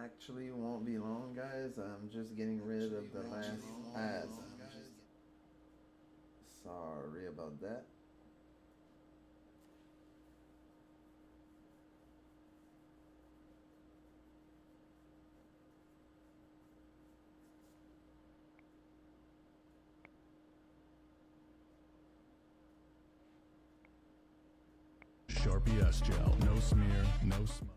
Actually, won't be long, guys. I'm just getting rid of the last ads. Sorry about that. Sharpie S gel, no smear, no smudge.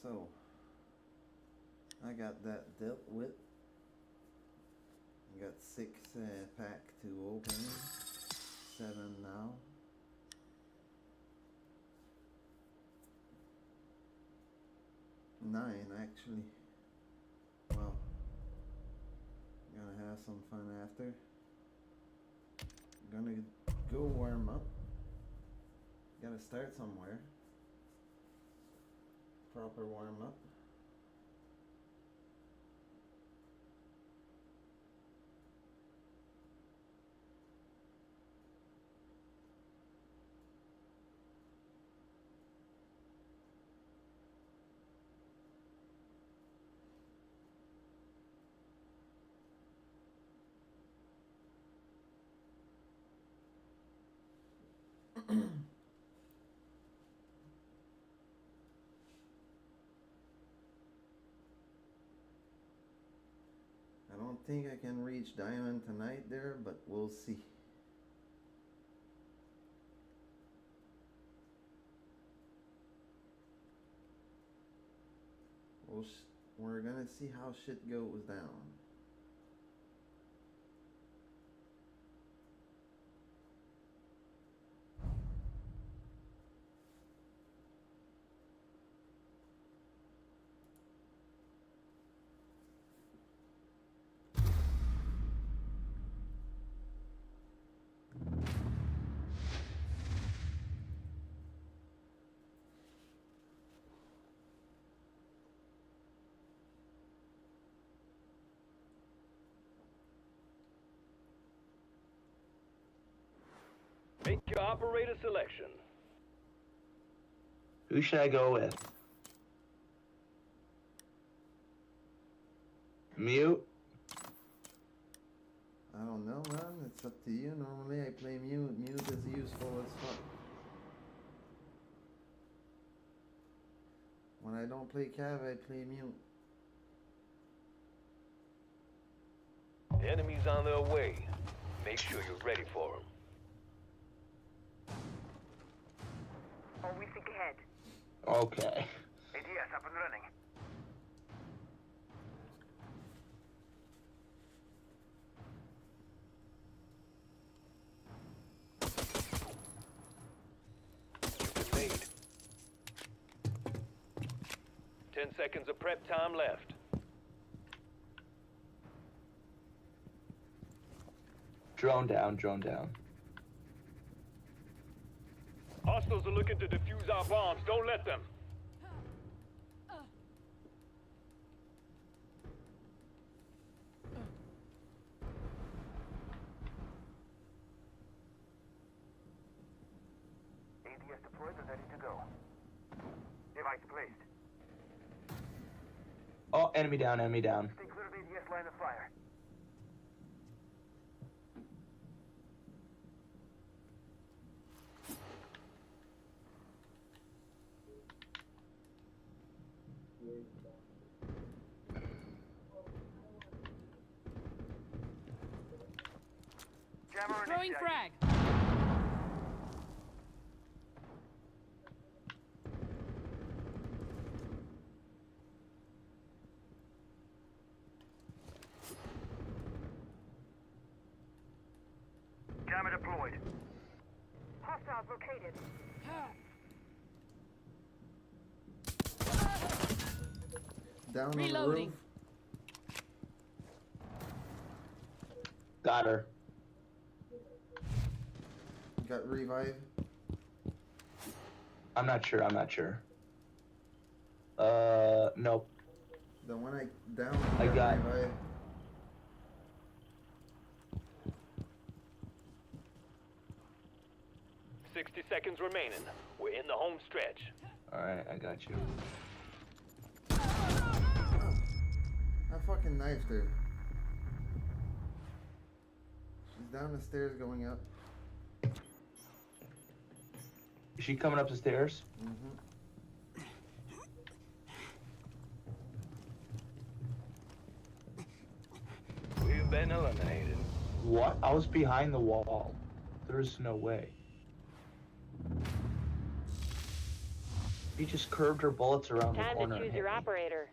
So, I got that dealt with. I got 6 pack to open. 7 now. Nine actually. Well, gonna have some fun after. Gonna go warm up. Gotta start somewhere. Proper warm up. I don't think I can reach diamond tonight there, but we'll see. We're gonna see how shit goes down. Make your operator selection. Who should I go with? Mute? I don't know, man. It's up to you. Normally I play mute. Mute is useful as fuck. When I don't play cav, I play mute. The enemy's on their way. Make sure you're ready for them. Always think ahead. Okay. ADS up and running. You've been made. 10 seconds of prep time left. Drone down, drone down. Hostiles are looking to defuse our bombs. Don't let them. ADS deployed and ready to go. Device placed. Oh, enemy down, enemy down. Stay clear of ADS line of fire. Jammer Throwing initiated. frag. Jammer deployed. Hostiles located. Down Reloading. on the roof. Got her. Got revive. I'm not sure, I'm not sure. Nope. The one I down. I got- revive. 60 seconds remaining. We're in the home stretch. Alright, I got you. I fucking knifed her. She's down the stairs going up. Is she coming up the stairs? Mm-hmm. We've been eliminated. What? I was behind the wall. There's no way. She just curved her bullets around the Time corner. to and choose hit your me. operator.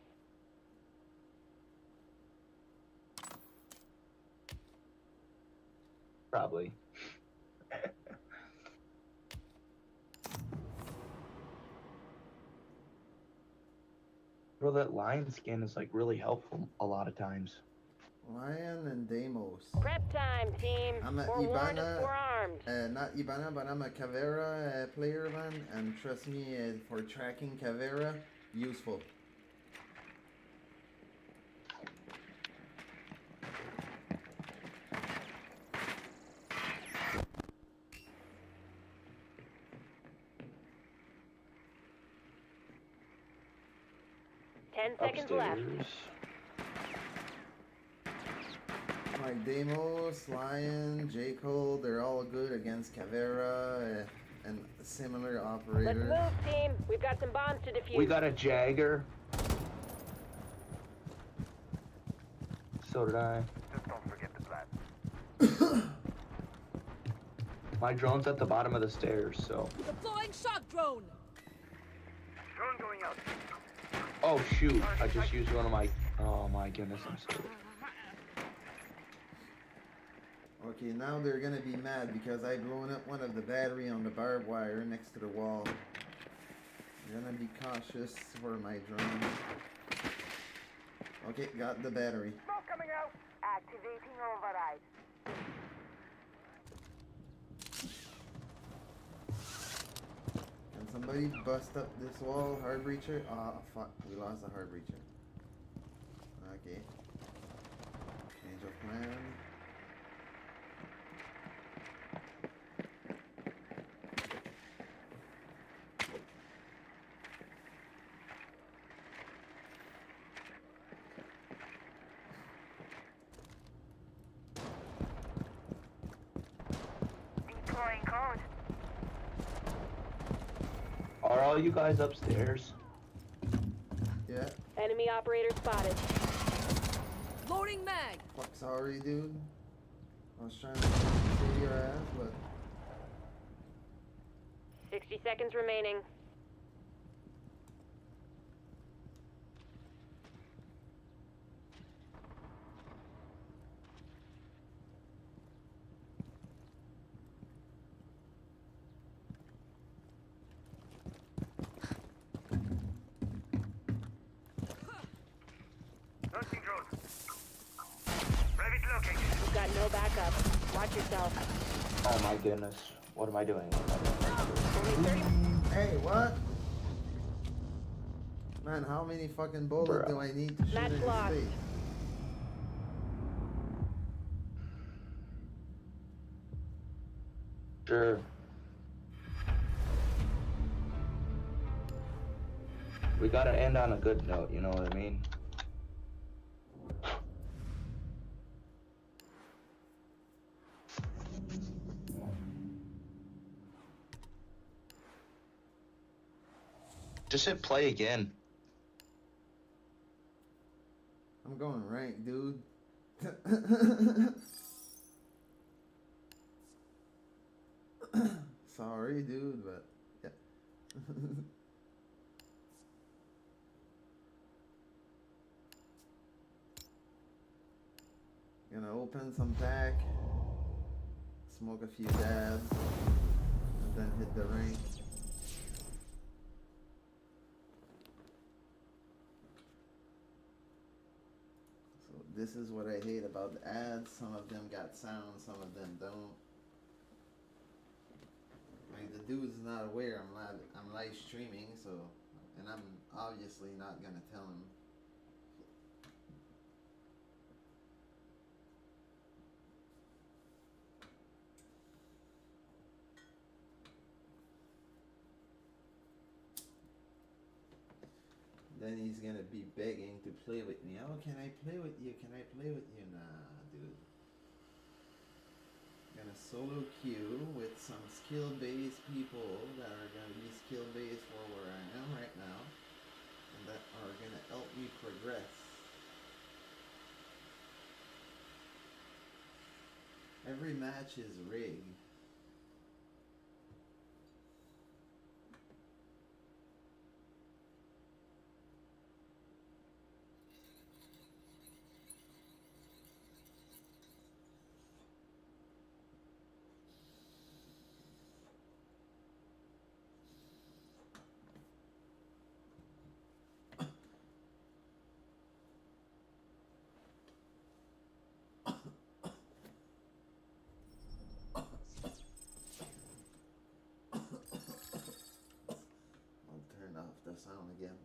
Probably. Bro, that lion skin is like really helpful a lot of times. Lion and Deimos. Prep time, team. I'm a Forewarned is Ibana. forearmed. Not Ibana, but I'm a Caveira player, man. And trust me, for tracking Caveira, useful. Ten seconds left. Upstairs. Like Deimos, Lion, J. Cole, they're all good against Caveira and similar Let's operators. move, team. We've got some bombs to defuse. We got a Jagger. So did I. Just don't forget the plan. My drone's at the bottom of the stairs, so. Deploying shock drone. Drone going out. Oh shoot! I just used one of my. Oh my goodness! I'm sorry. Okay, now they're gonna be mad because I blown up one of the battery on the barbed wire next to the wall. I'm gonna be cautious for my drone. Okay, got the battery. Smoke coming out. Activating override. Can somebody bust up this wall, hard breacher? Ah, fuck, we lost the hard breacher. Okay. Change of plan. Deploying code. Are all you guys upstairs? Yeah, Enemy operator spotted. Loading mag. fuck, sorry, dude. I was trying to save your ass, but 60 seconds remaining. Launching drone. Rabbit located. We've got no backup. Watch yourself. Oh my goodness! What am I doing? Only 30. hey, what? Man, how many fucking bullets Bruh. do I need to shoot Match in his lost. face? Sure. We gotta end on a good note, you know what I mean? Just hit play again. I'm going rank, dude. Sorry, dude, but yeah. Gonna open some pack, smoke a few dabs, and then hit the rank. So this is what I hate about the ads. Some of them got sound, some of them don't. Like the dude's not aware I'm live streaming, so, and and I'm obviously not gonna tell him. Then he's gonna be begging to play with me. Oh, can I play with you? Can I play with you? Nah, dude. Gonna solo queue with some skill-based people that are gonna be skill-based for where I am right now, and that are gonna help me progress. Every match is rigged. I'll turn off the sound again.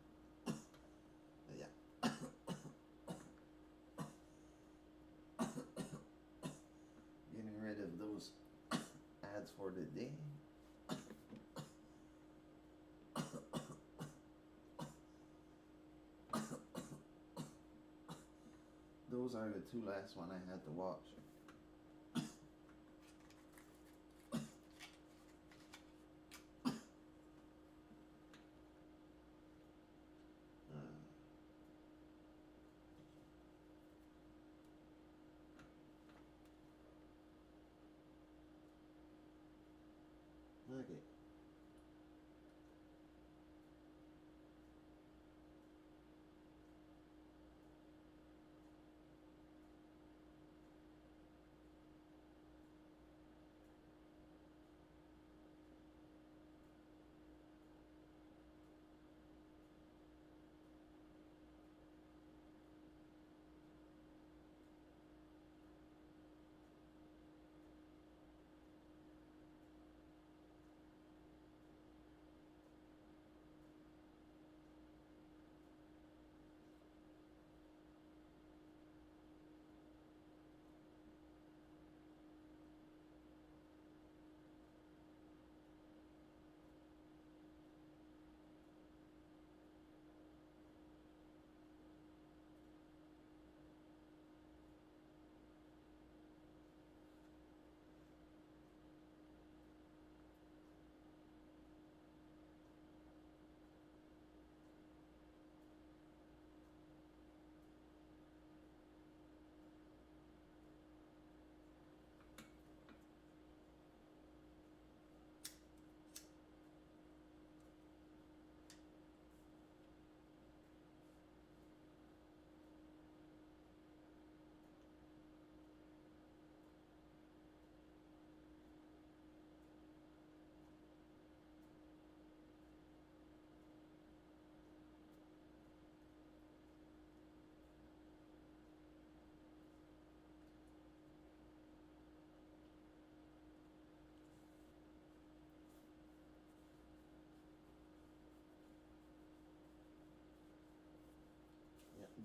Yeah. Getting rid of those ads for the day. Those are the two last one I had to watch. Okay.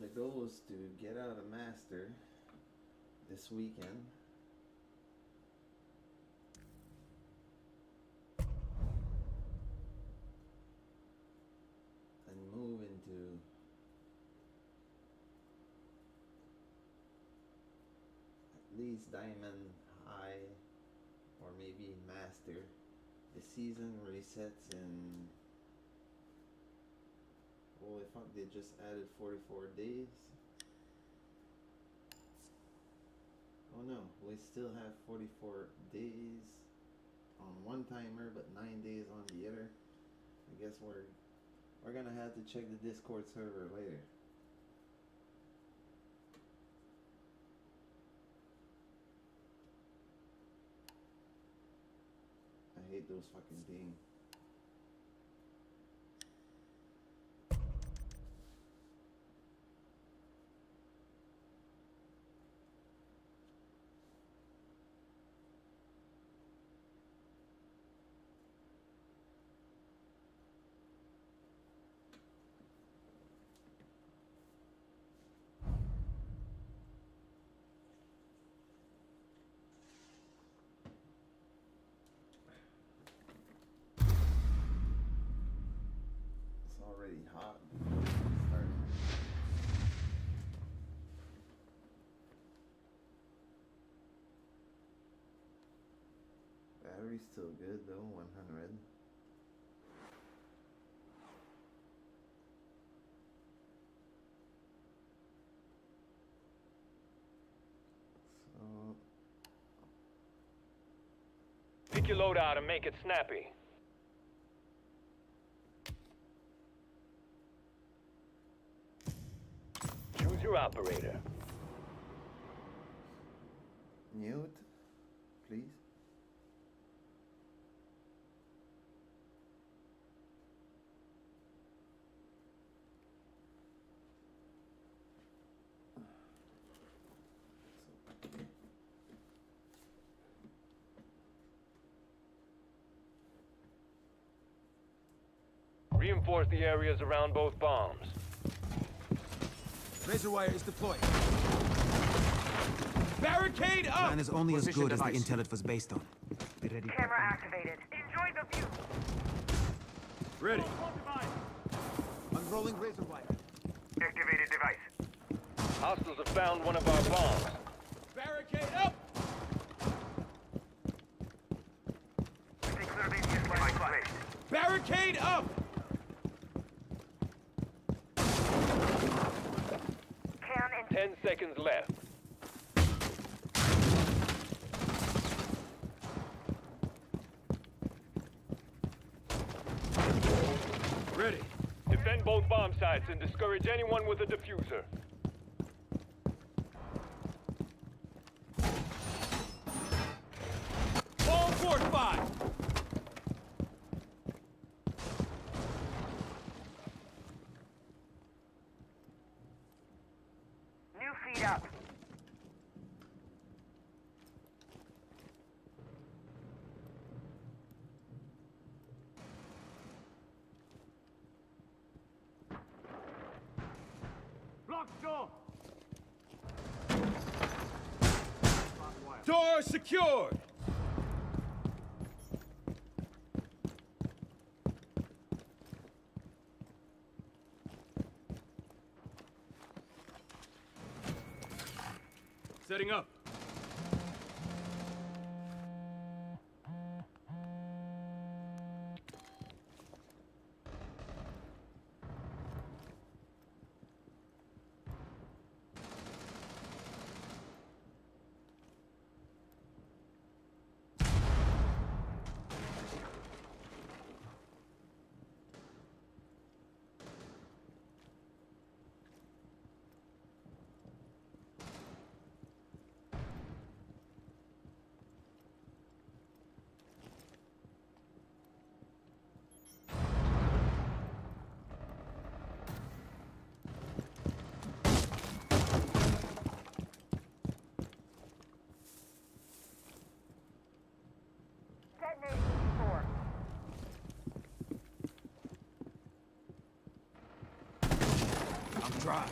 The goal is to get out a master this weekend. And move into at least diamond high or maybe master. The season resets in, holy fuck, they just added 44 days. Oh no, we still have 44 days on one timer, but 9 days on the other. I guess we're gonna have to check the Discord server later. I hate those fucking things. already hot. Starting. Battery's still good though, 100. So Pick your load out and make it snappy. Choose your operator. mute, please. Reinforce the areas around both bombs. Razor wire is deployed. Barricade up! Plan is only as good as the intel it was based on. Be ready. Camera activated. Enjoy the view. Ready. Unrolling razor wire. Activated device. Hostiles have found one of our bombs. Barricade up! Declare the device placed. Barricade up! Can and 10 seconds left. Ready. Defend both bomb sites and discourage anyone with a diffuser. Bomb fortified! new feed up. Lock door! Door secured! Setting up. Detonating C4. I'm dry.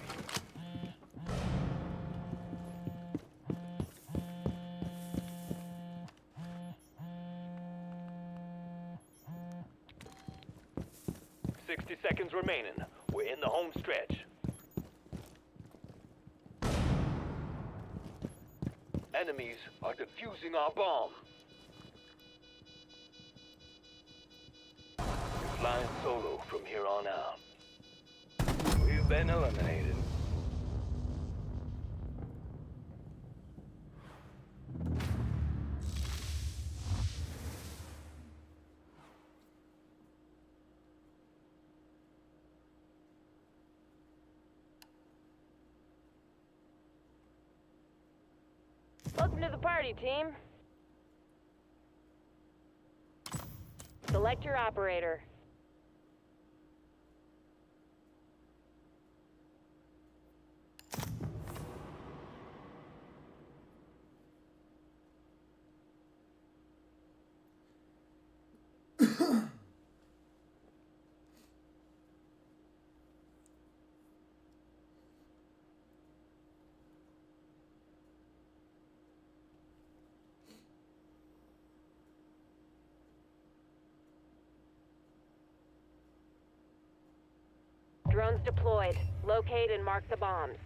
"60 seconds remaining. We're in the home stretch. Enemies are defusing our bomb. You're flying solo from here on out. We've been eliminated. Welcome to the party, team. Select your operator. Drones deployed. Locate and mark the bombs.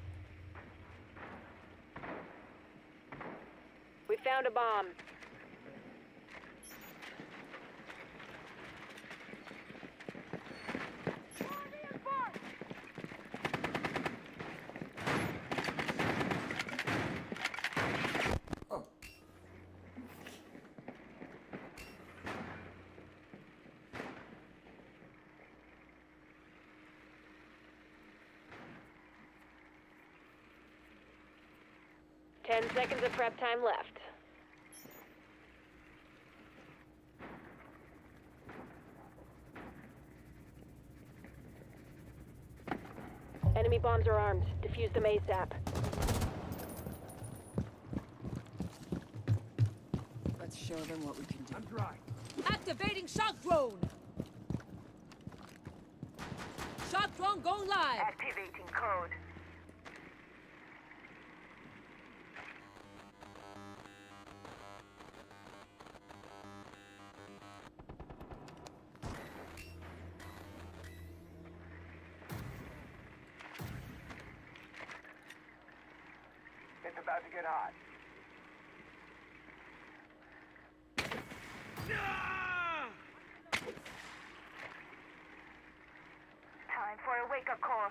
We found a bomb. Oh. Ten seconds of prep time left. Enemy bombs are armed. Defuse them ASAP. Let's show them what we can do. I'm dry. Activating shock drone! Shock drone going live! Activating code. It's about to get hot. Time for a wake-up call.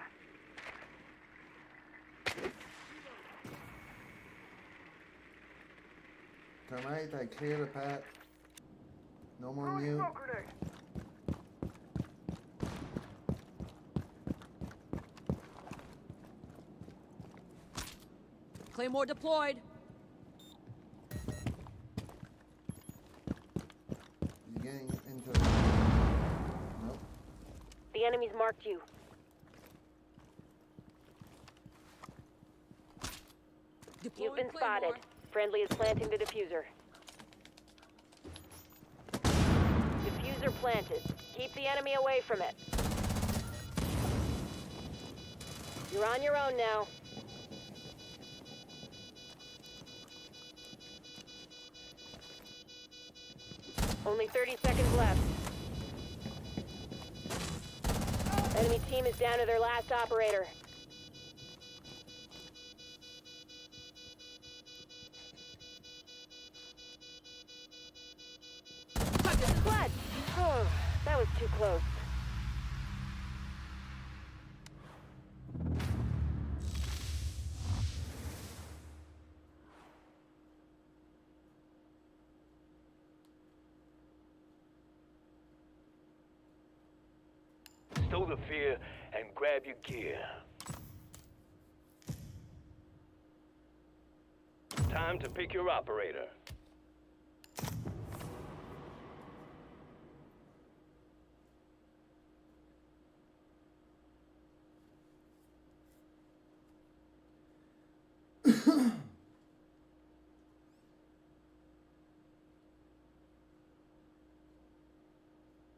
Tonight I clear the path. No more Throwing mute. smoke grenade. Claymore deployed. He's getting into. Nope. The enemy's marked you. Deploying You've been Claymore. spotted. Friendly is planting the diffuser. Diffuser planted. Keep the enemy away from it. You're on your own now. Only 30 seconds left. Enemy team is down to their last operator. Clutch! Oh, that was too close. Stow the fear and grab your gear. Time to pick your operator.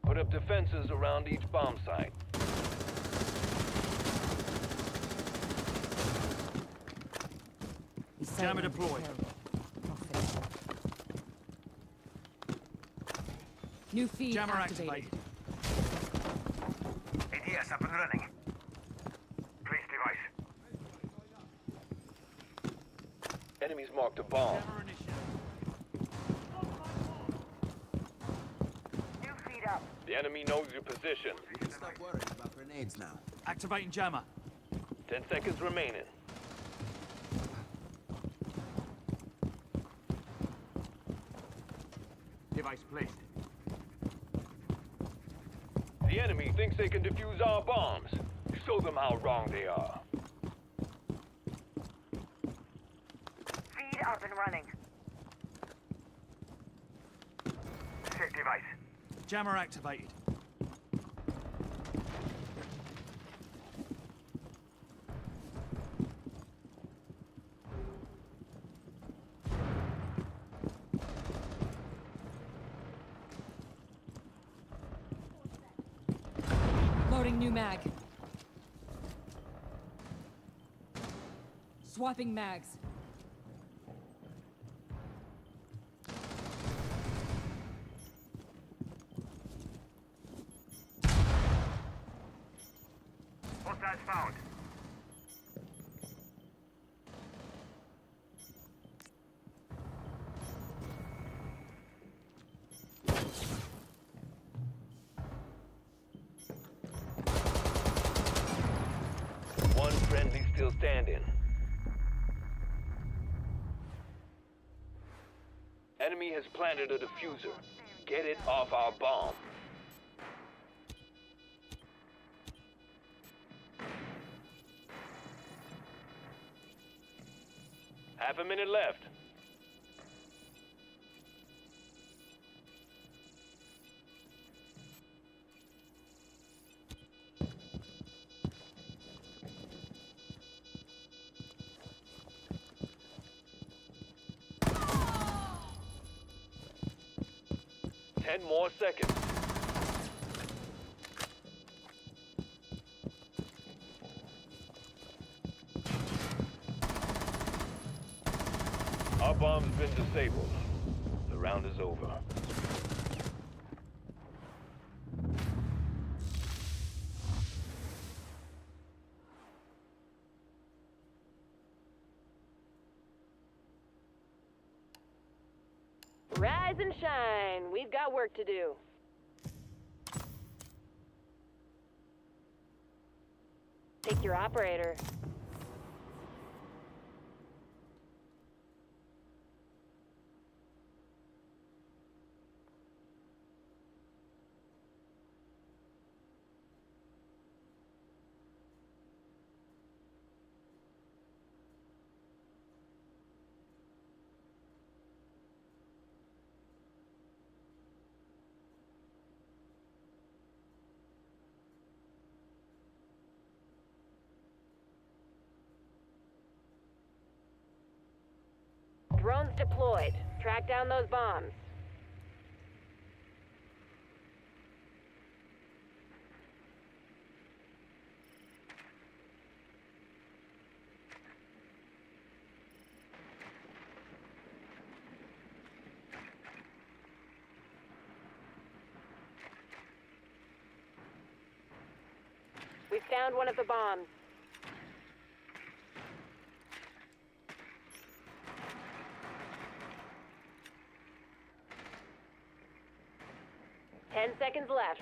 Put up defenses around each bomb site. Jammer deployed. New feed Jammer activated. activated. ATS up and running. Place device. Enemies marked a bomb. Jammer initiated. New feed up. The enemy knows your position. Stop worrying about grenades now. Activating jammer. 10 seconds remaining. Device placed. The enemy thinks they can defuse our bombs. Show them how wrong they are. Feed up and running. Set device. Jammer activated. Loading new mag. Swapping mags. Hostiles found. One friendly still standing. Enemy has planted a diffuser. Get it off our bomb. Half a minute left. Ten more seconds. Our bomb's been disabled. The round is over. Rise and shine. We've got work to do. Take your operator. Drones deployed. Track down those bombs. We found one of the bombs. Ten seconds left.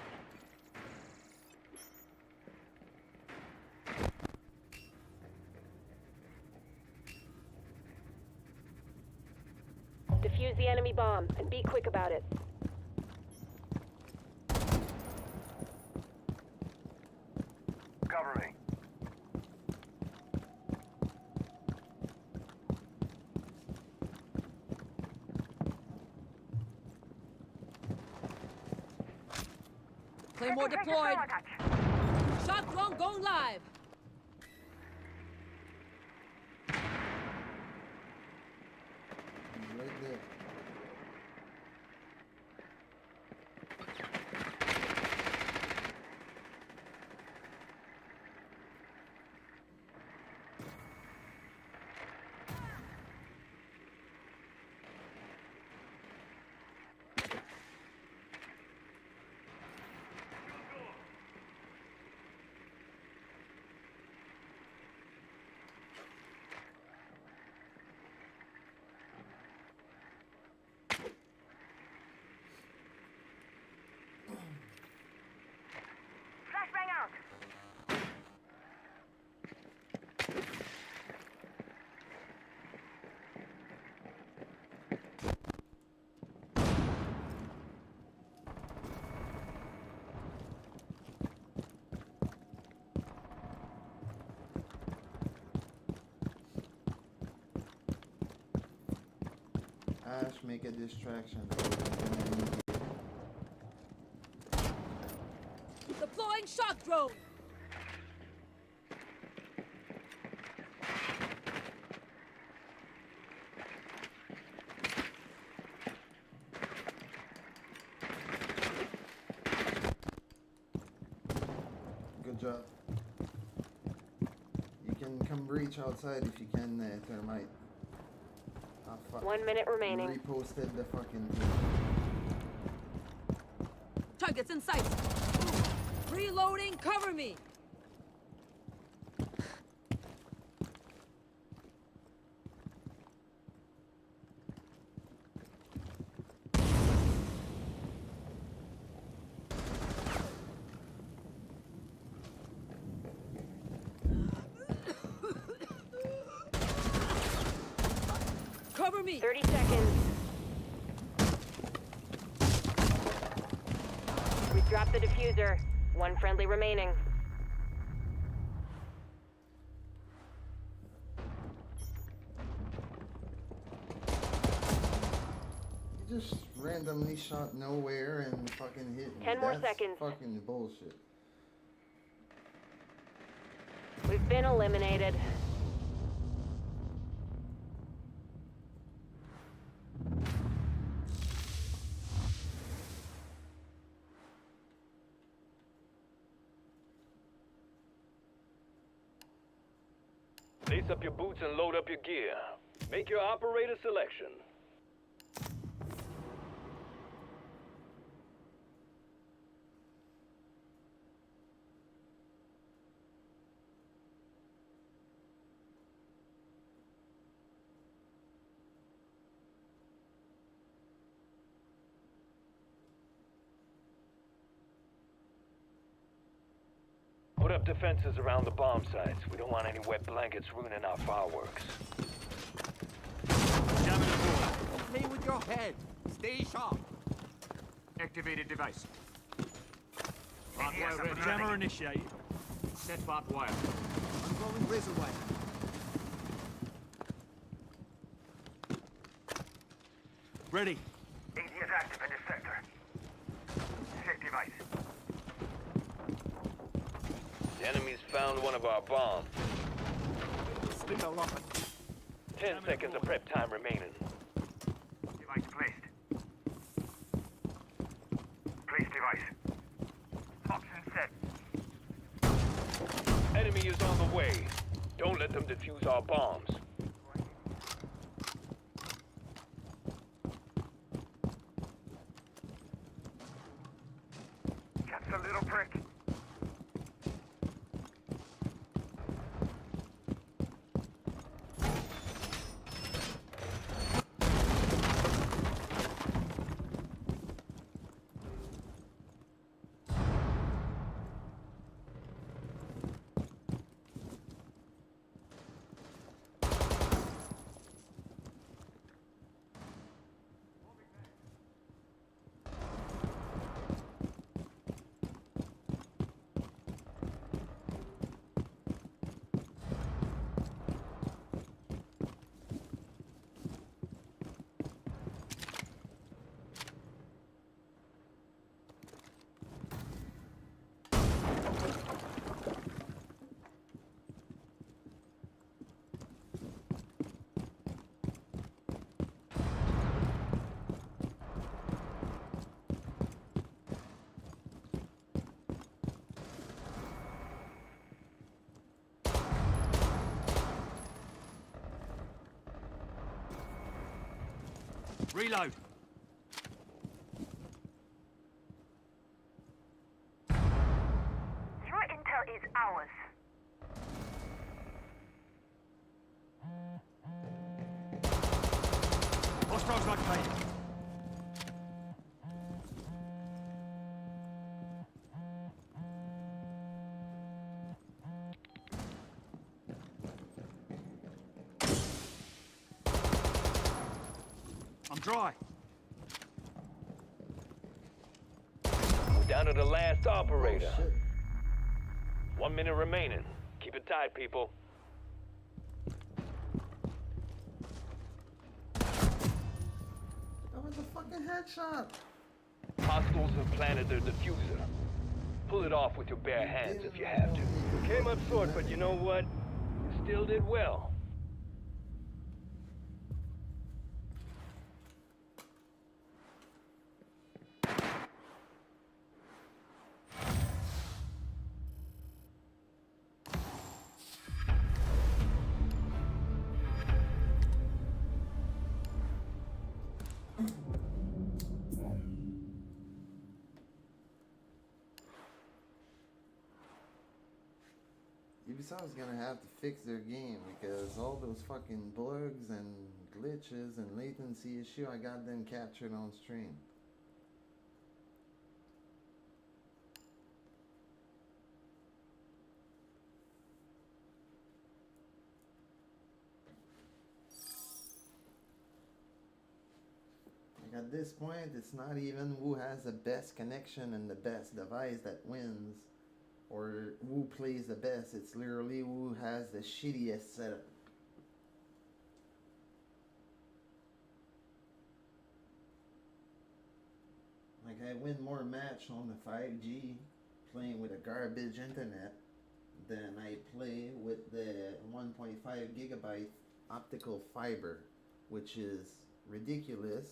Defuse the enemy bomb and be quick about it. Cover me. Claymore deployed. Shock drone going live. He's right there. Flashbang out. Ash, make a distraction. Deploying shock drone. Good job. You can come breach outside if you can, Thermite. Ah, fuck. 1 minute remaining. Reposted the fucking thing. Targets in sight. Reloading, cover me. Cover me. 30 seconds. We've dropped the diffuser. One friendly remaining. You just randomly shot nowhere and fucking hit me. 10 more That's seconds. fucking bullshit. We've been eliminated. Lace up your boots and load up your gear. Make your operator selection. Put up defenses around the bomb sites. We don't want any wet blankets ruining our fireworks. Jamming the door. Don't play with your head. Stay sharp. Activated device. Barbed wire ready. Jammer initiated. Set barbed wire. I'm going razor wire. Ready. AD is active in this sector. Check device. The enemy's found one of our bombs. Spin a lot. 10 seconds of prep time remaining. Device placed. Place device. Toxin set. Enemy is on the way. Don't let them defuse our bombs. Catch the little prick. Reload. Your intel is ours. Hostiles located. I'm dry. We're down to the last operator. Oh, shit. 1 minute remaining. Keep it tight, people. That was a fucking headshot. Hostiles have planted their diffuser. Pull it off with your bare hands if you have to. Came up short, but you know what? You still did well. Ubisoft's gonna have to fix their game because all those fucking bugs and glitches and latency issue, I got them captured on stream. Like at this point, it's not even who has the best connection and the best device that wins, or who plays the best. It's literally who has the shittiest setup. Like I win more match on the 5G playing with a garbage internet than I play with the 1.5 gigabyte optical fiber, which is ridiculous,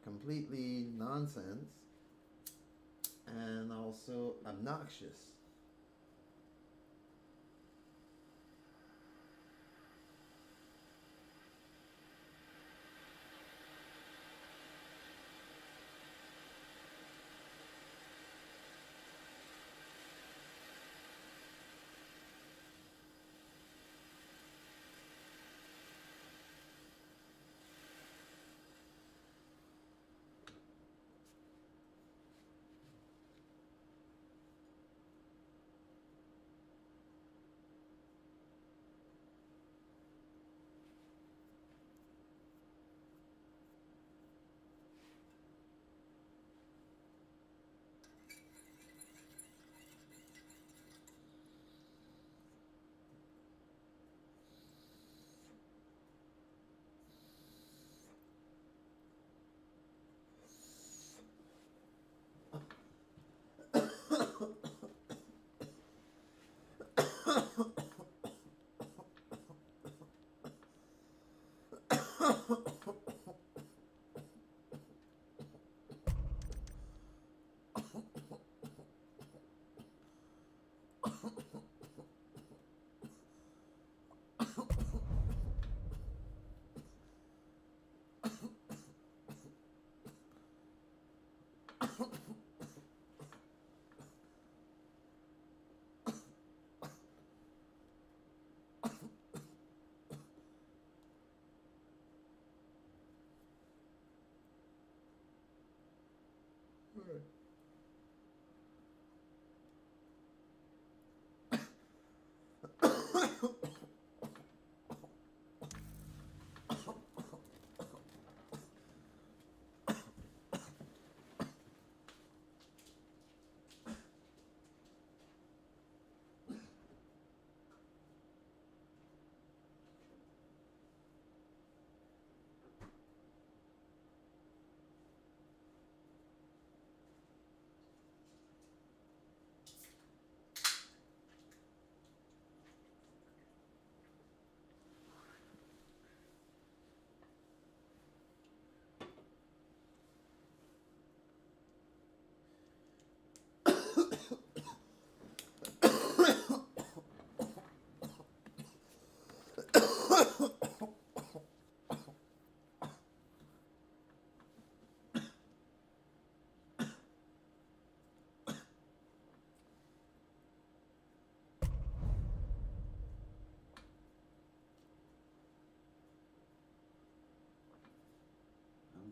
completely nonsense, and also obnoxious.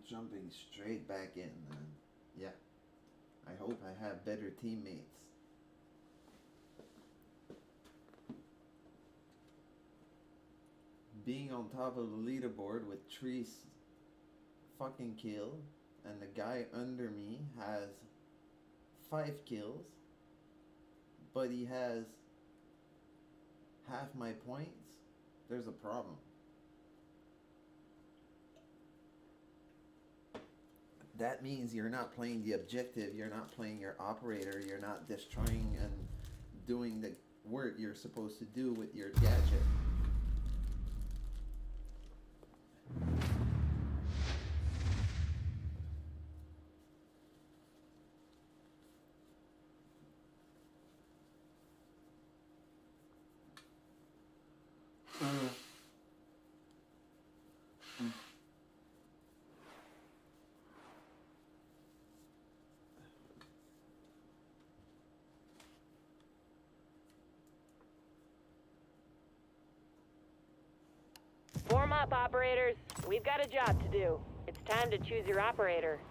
Jumping straight back in, man. Yeah. I hope I have better teammates. Being on top of the leaderboard with 3 fucking kills, and the guy under me has 5 kills, but he has half my points, there's a problem. That means you're not playing the objective, you're not playing your operator, you're not destroying and doing the work you're supposed to do with your gadget. Form up, operators. We've got a job to do. It's time to choose your operator.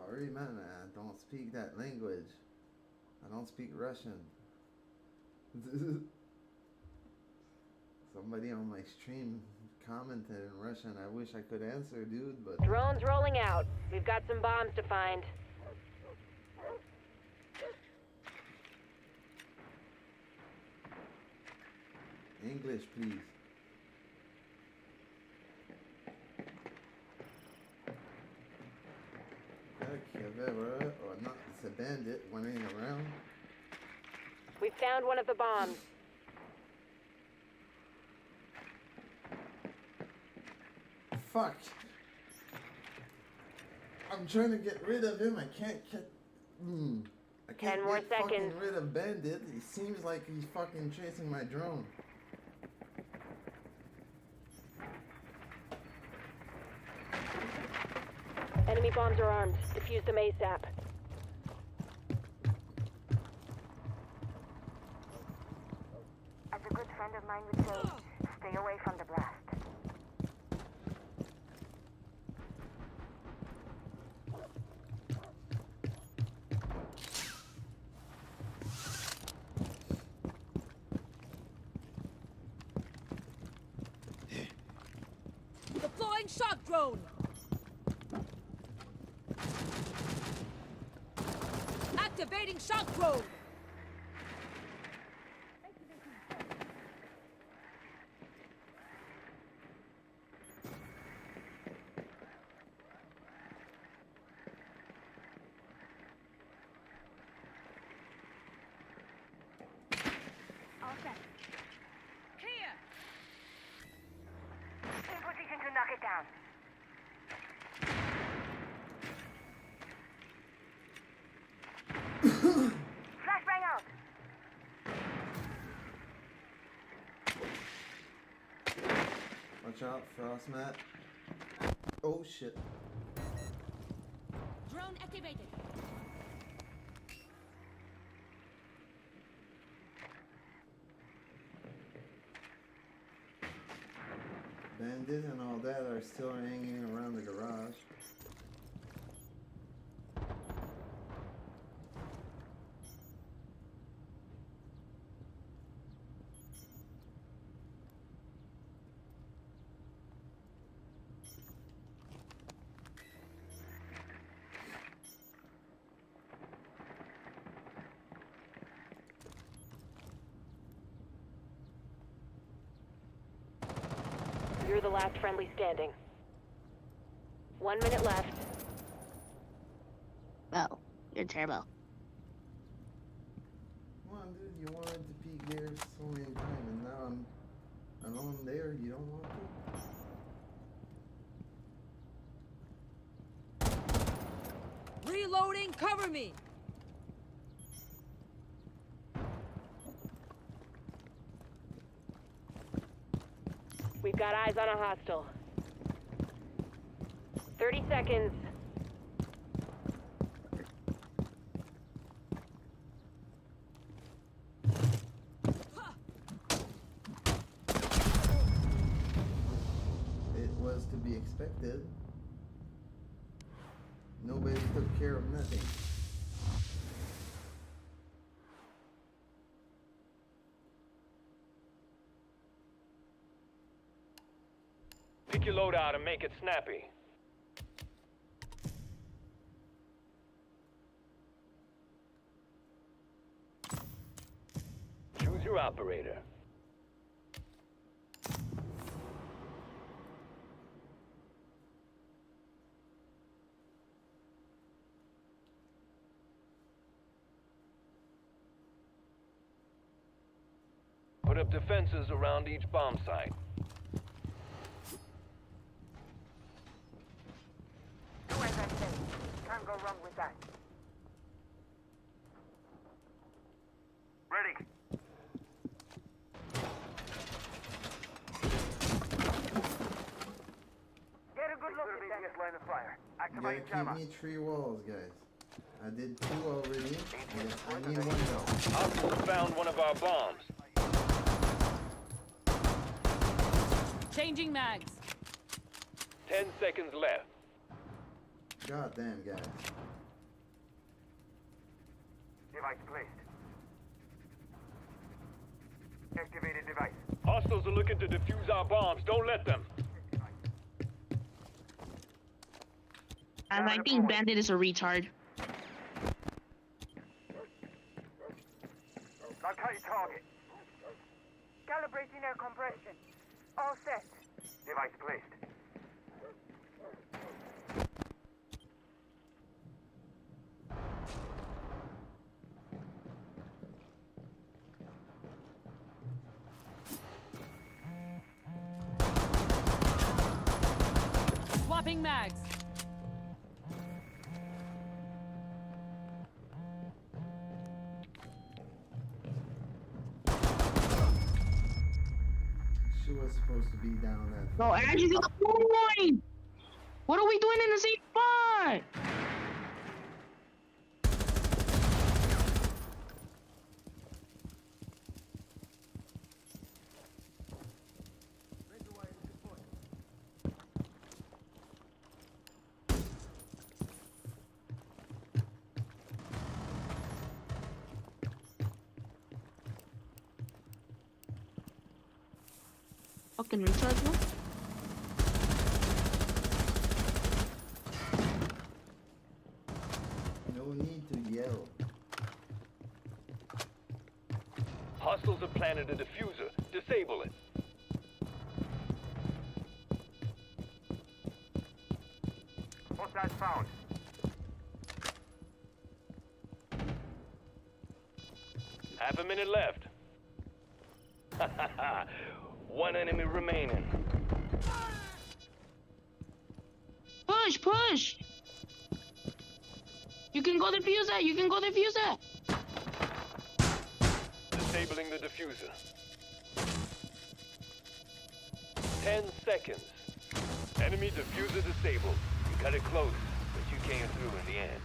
Sorry, man. I don't speak that language. I don't speak Russian. Somebody on my stream commented in Russian. I wish I could answer, dude, but Drones rolling out. We've got some bombs to find. English, please. Or not, it's a bandit running around. We found one of the bombs. Fuck. I'm trying to get rid of him. I can't get. I can't 10 more get fucking seconds. rid of Bandit. He seems like he's fucking chasing my drone. Enemy bombs are armed. Defuse them ASAP. As a good friend of mine would say, stay away from the blast. Deploying shock drone. Activating shock drone. All set. Clear. In position to knock it down. Flashbang out. Watch out, Frost Mat. Oh shit. Drone activated. Bandit and all that are still hanging around the garage. You're the last friendly standing. 1 minute left. Oh, you're terrible. Come on, dude, you wanted to peek there so many times, and now I'm alone there. You don't want to? Reloading, cover me. We've got eyes on a hostile. 30 seconds. It was to be expected. Nobody took care of nothing. Pick your load out and make it snappy. Choose your operator. Put up defenses around each bomb site. Do as I say. Can't go wrong with that. Ready. Get a good look at them. Line of fire. You Activate gotta jammer. keep me 3 walls, guys. I did 2 already. I need 1 more. Hostiles found one of our bombs. Changing mags. 10 seconds left. God damn, guys. Device placed. Activated device. Hostiles are looking to defuse our bombs. Don't let them. I think Bandit is a retard. Locate target. Calibrating air compression. All set. Device placed. Swapping mags. She was supposed to be down at. No, actually, the point. What are we doing in the same spot? Fucking retard, bro. No need to yell. Hostiles have planted a diffuser. Disable it. Hostiles found. Half a minute left. One enemy remaining. Push, push. You can go defuse that. You can go defuse that. Disabling the diffuser. 10 seconds. Enemy diffuser disabled. You cut it close, but you came through in the end.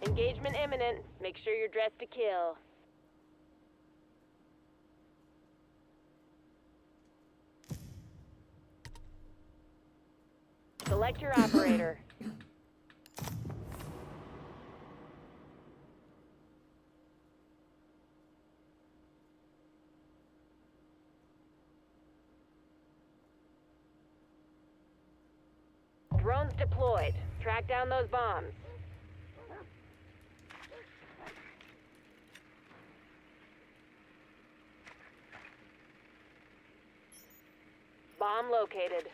Engagement imminent. Make sure you're dressed to kill. Select your operator. Drones deployed. Track down those bombs. Bomb located.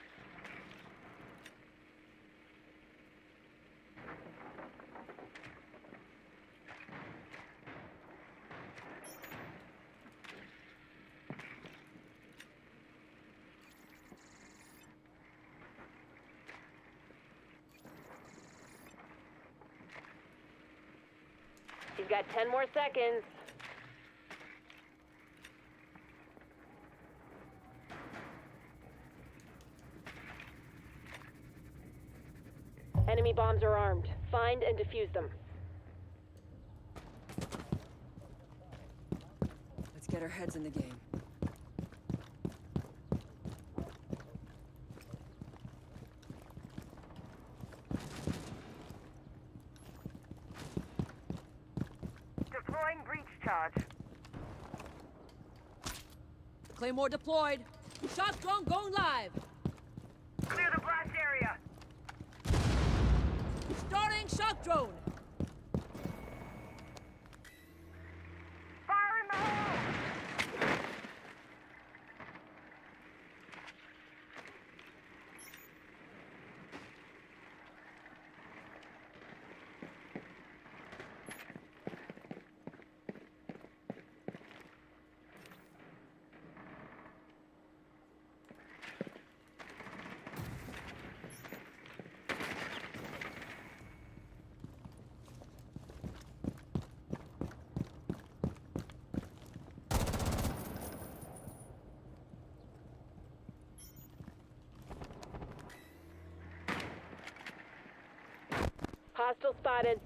You've got 10 more seconds. Enemy bombs are armed. Find and defuse them. Let's get our heads in the game. Deploying breach charge. Claymore deployed. Shock drone going live. Clear the blast area. Starting shock drone. Fire in the hole. Hostile spotted.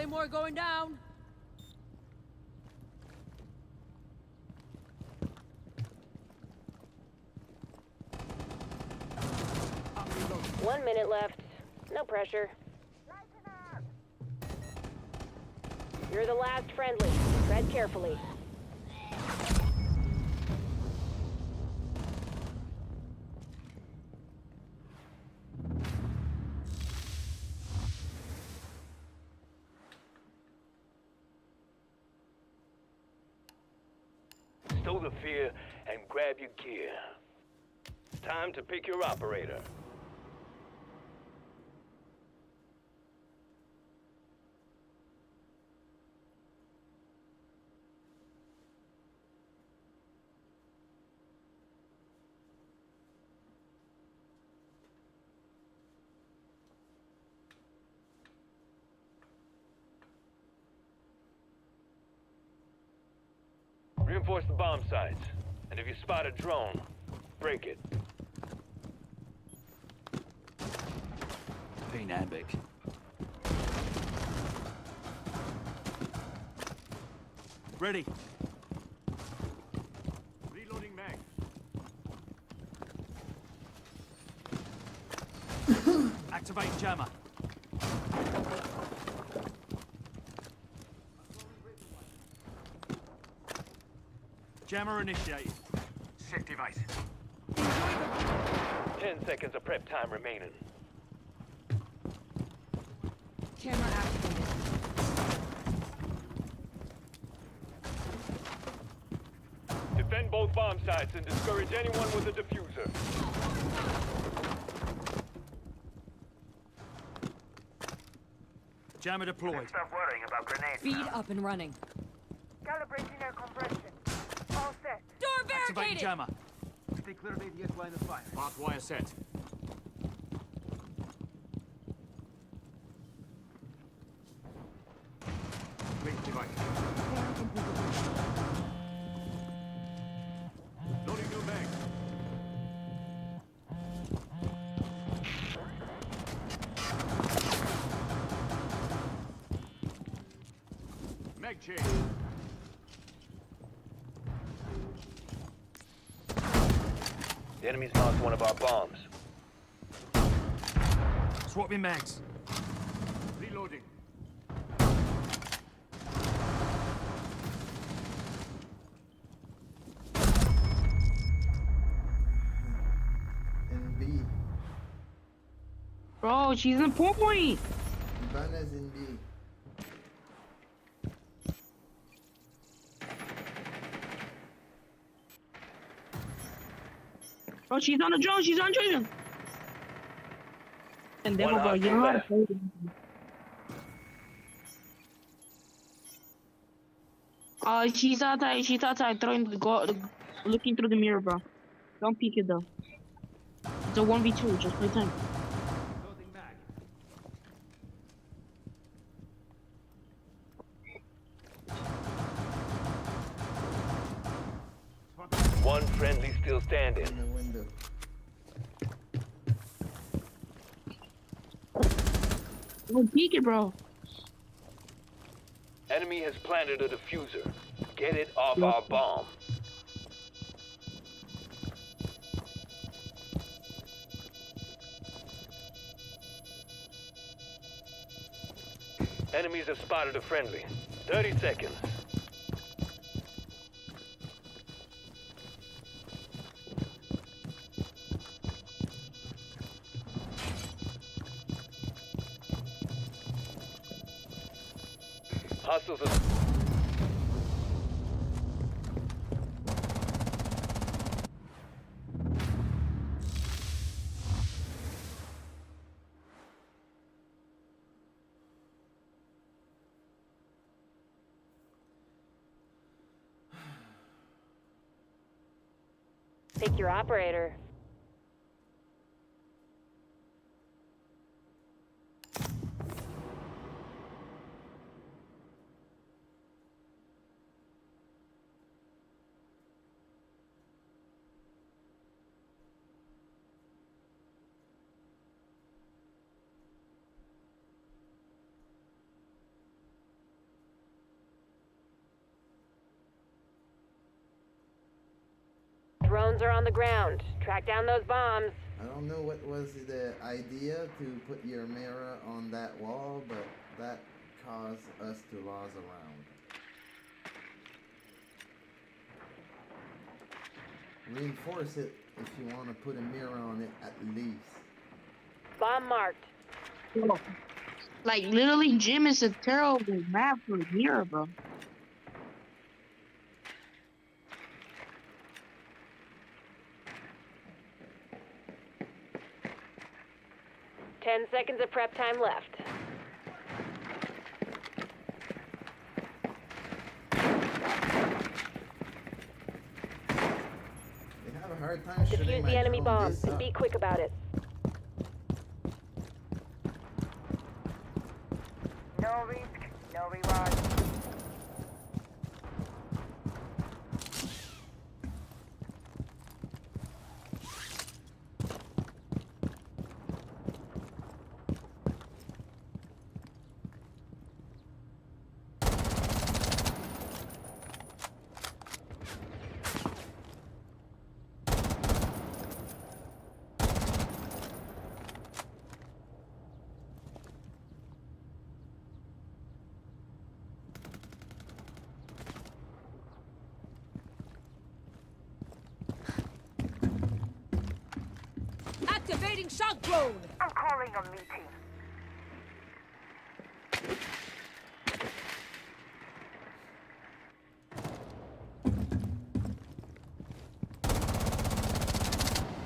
Claymore going down. One minute left. No pressure. You're the last friendly. Tread carefully. Stow the fear and grab your gear. Time to pick your operator. Reinforce the bomb sites, and if you spot a drone, break it. Ambic. Ready. Reloading mag. Activate jammer. Jammer initiated. Set device. 10 seconds of prep time remaining. Camera activated. Defend both bomb sites and discourage anyone with a diffuser. Jammer deployed. Stop worrying about grenades. Feed up and running. Calibrating air compression. All set. Door Activating barricaded! jammer. Stay clear of ADS line of fire. Barbed wire set. Link device. Loading new mag. Mag change. The enemy's knocked one of our bombs. Swapping mags. Reloading. In B. Bro, she's in point. Ivana's in B. Bro, she's on the drone. She's on drone. And then, One bro, you hostile know how to left. play this. She's outside. She's outside, looking through the mirror, bro. Don't peek it though. It's a 1v2. Just play time. Loading mag. One friendly still standing. In the window. Don't peek it, bro. Enemy has planted a diffuser. Get it off our bomb. Enemies have spotted a friendly. 30 seconds. Hostiles are... Pick your operator. Drones are on the ground. Track down those bombs. I don't know what was the idea to put your mirror on that wall, but that caused us to lose a round. Reinforce it if you want to put a mirror on it at least. Bomb marked. Like, literally, Jim is a terrible map for a mirror, bro. Ten seconds of prep time left. They have a hard time shooting Defuse my the enemy drone bombs this and be up. quick about it. No risk, no reward. Activating shock drone. I'm calling a meeting.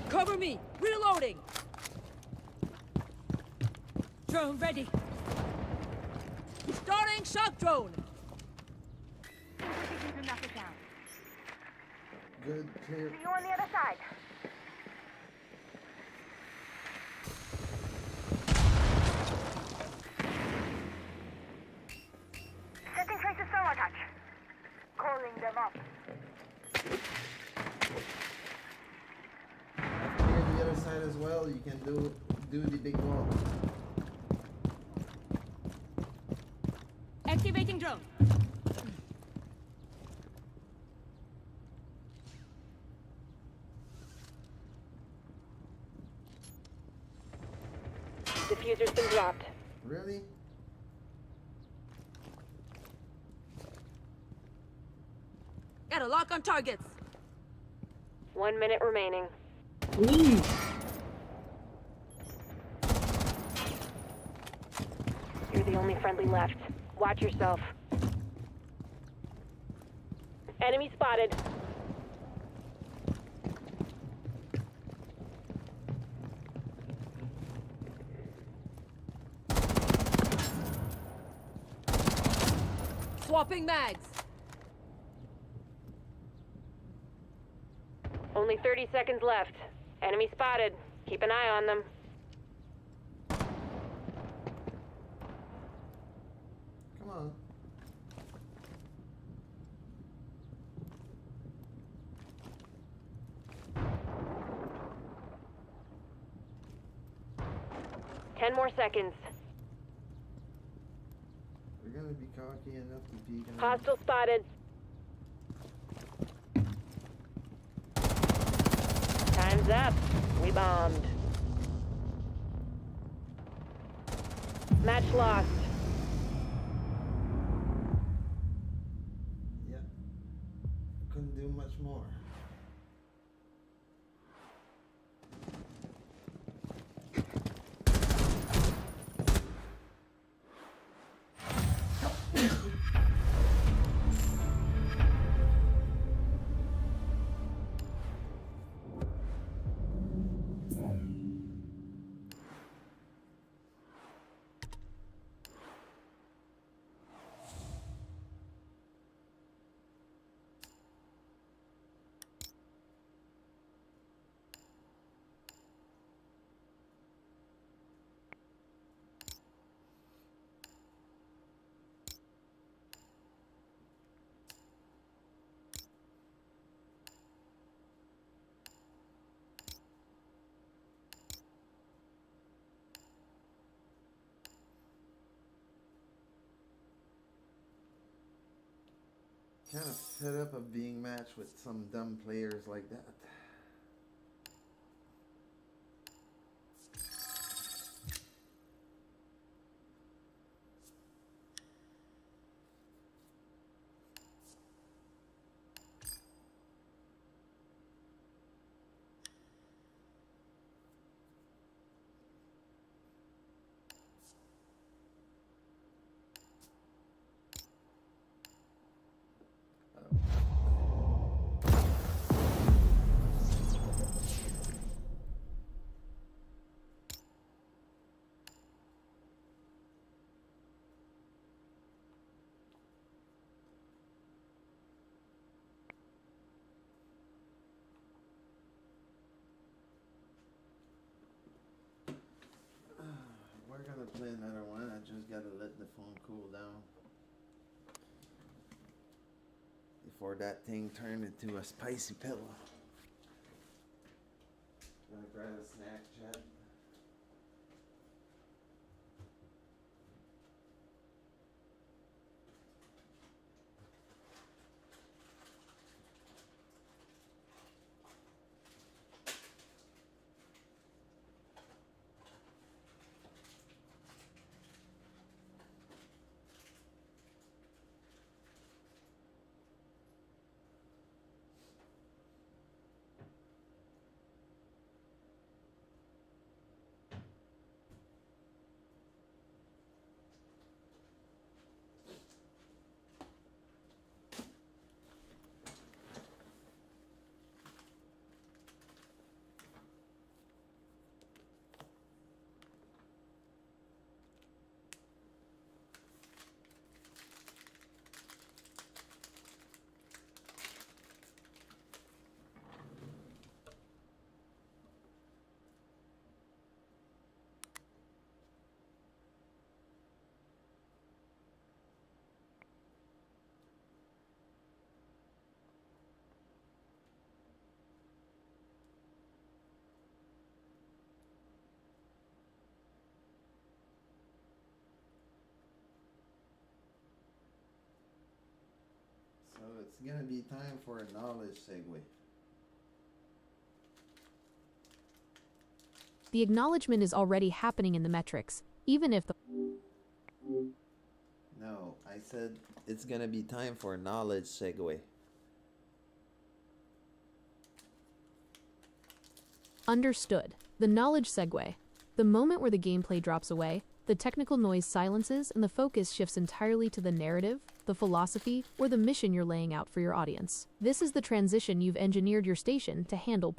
Cover me. Reloading. Drone ready. Starting shock drone. To knock it down. Good, clear. See you on the other side. Setting traces thermal touch. Calling them up. Clear the other side as well. You can do the big wall. Activating drone. Diffuser's been dropped. Really? Got a lock on targets. 1 minute remaining. Ooh. You're the only friendly left. Watch yourself. Enemy spotted. Swapping mags. Only 30 seconds left. Enemy spotted. Keep an eye on them. Come on. Ten more seconds. We're gonna be cocky enough to peek. on- Hostile spotted. Time's up. We bombed. Match lost. Yep. Couldn't do much more. Kind of fed up of being matched with some dumb players like that. gonna play another one. I just gotta let the phone cool down before that thing turned into a spicy pillow. Gonna grab a snack, chat. So it's gonna be time for a knowledge segue. The acknowledgement is already happening in the metrics, even if the... No, I said it's gonna be time for a knowledge segue. Understood. The knowledge segue. The moment where the gameplay drops away, the technical noise silences and the focus shifts entirely to the narrative, the philosophy, or the mission you're laying out for your audience. This is the transition you've engineered your station to handle.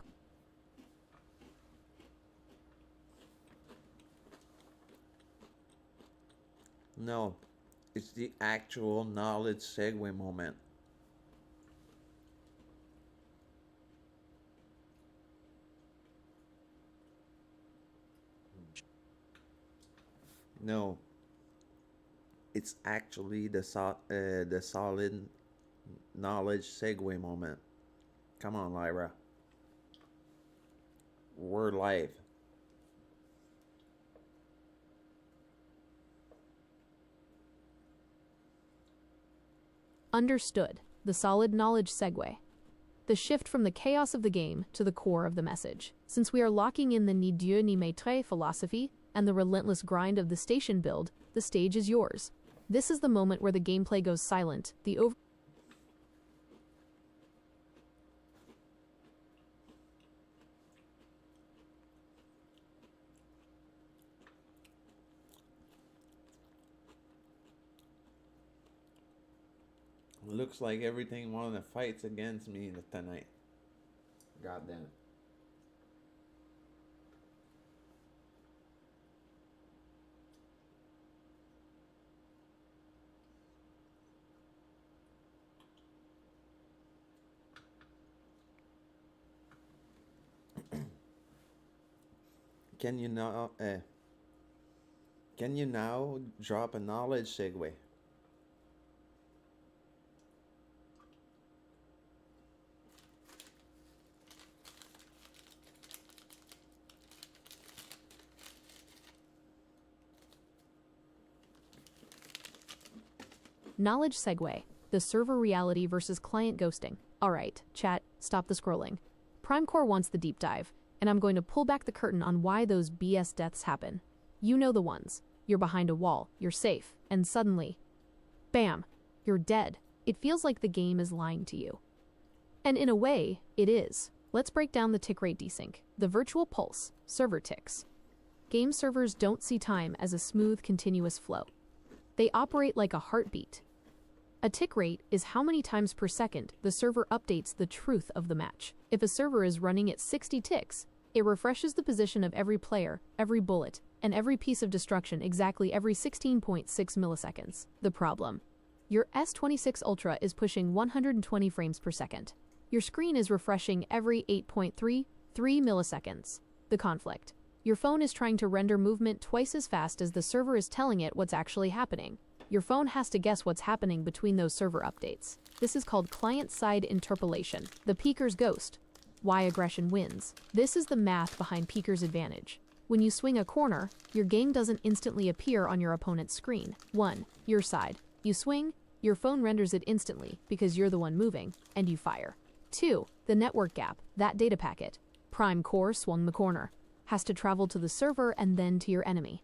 No, it's the actual knowledge segue moment. No, it's actually the solid knowledge segue moment. Come on, Lyra. We're live. Understood. The solid knowledge segue. The shift from the chaos of the game to the core of the message. Since we are locking in the ni Dieu ni maître philosophy and the relentless grind of the station build, the stage is yours. This is the moment where the gameplay goes silent, Looks like everything wanna fights against me tonight. God damn it. Can you now drop a knowledge segue? knowledge segue. The server reality versus client ghosting. Alright, chat, stop the scrolling. Primecore wants the deep dive, and I'm going to pull back the curtain on why those BS deaths happen. You know the ones. You're behind a wall, you're safe, and suddenly, bam, you're dead. It feels like the game is lying to you. And in a way, it is. Let's break down the tick rate desync. The virtual pulse, server ticks. Game servers don't see time as a smooth, continuous flow. They operate like a heartbeat. A tick rate is how many times per second the server updates the truth of the match. If a server is running at 60 ticks, it refreshes the position of every player, every bullet, and every piece of destruction exactly every 16.6 milliseconds. The problem: your S26 Ultra is pushing 120 frames per second. Your screen is refreshing every 8.33 milliseconds. The conflict: Your phone is trying to render movement twice as fast as the server is telling it what's actually happening. Your phone has to guess what's happening between those server updates. This is called client-side interpolation. The peeker's ghost. Why aggression wins. This is the math behind peeker's advantage. When you swing a corner, your game doesn't instantly appear on your opponent's screen. 1. Your side. You swing, your phone renders it instantly because you're the one moving, and you fire. 2. The network gap, that data packet. Prime core swung the corner. Has to travel to the server and then to your enemy.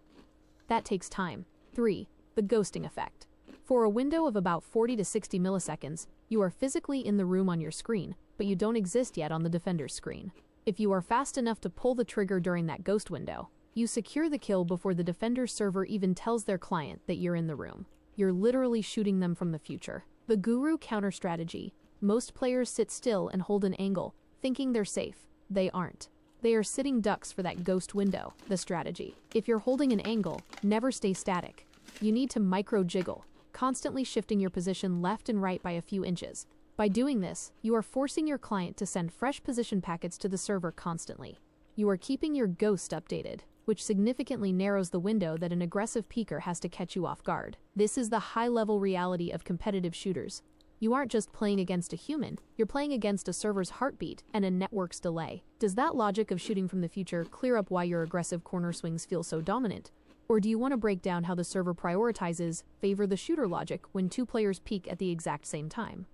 That takes time. 3. The ghosting effect. For a window of about 40 to 60 milliseconds, you are physically in the room on your screen, but you don't exist yet on the defender's screen. If you are fast enough to pull the trigger during that ghost window, you secure the kill before the defender's server even tells their client that you're in the room. You're literally shooting them from the future. The guru counter strategy. Most players sit still and hold an angle, thinking they're safe. They aren't. They are sitting ducks for that ghost window, the strategy. If you're holding an angle, never stay static. You need to micro-jiggle, constantly shifting your position left and right by a few inches. By doing this, you are forcing your client to send fresh position packets to the server constantly. You are keeping your ghost updated, which significantly narrows the window that an aggressive peeker has to catch you off guard. This is the high-level reality of competitive shooters. You aren't just playing against a human, you're playing against a server's heartbeat and a network's delay. Does that logic of shooting from the future clear up why your aggressive corner swings feel so dominant? Or do you want to break down how the server prioritizes favor the shooter logic when two players peak at the exact same time?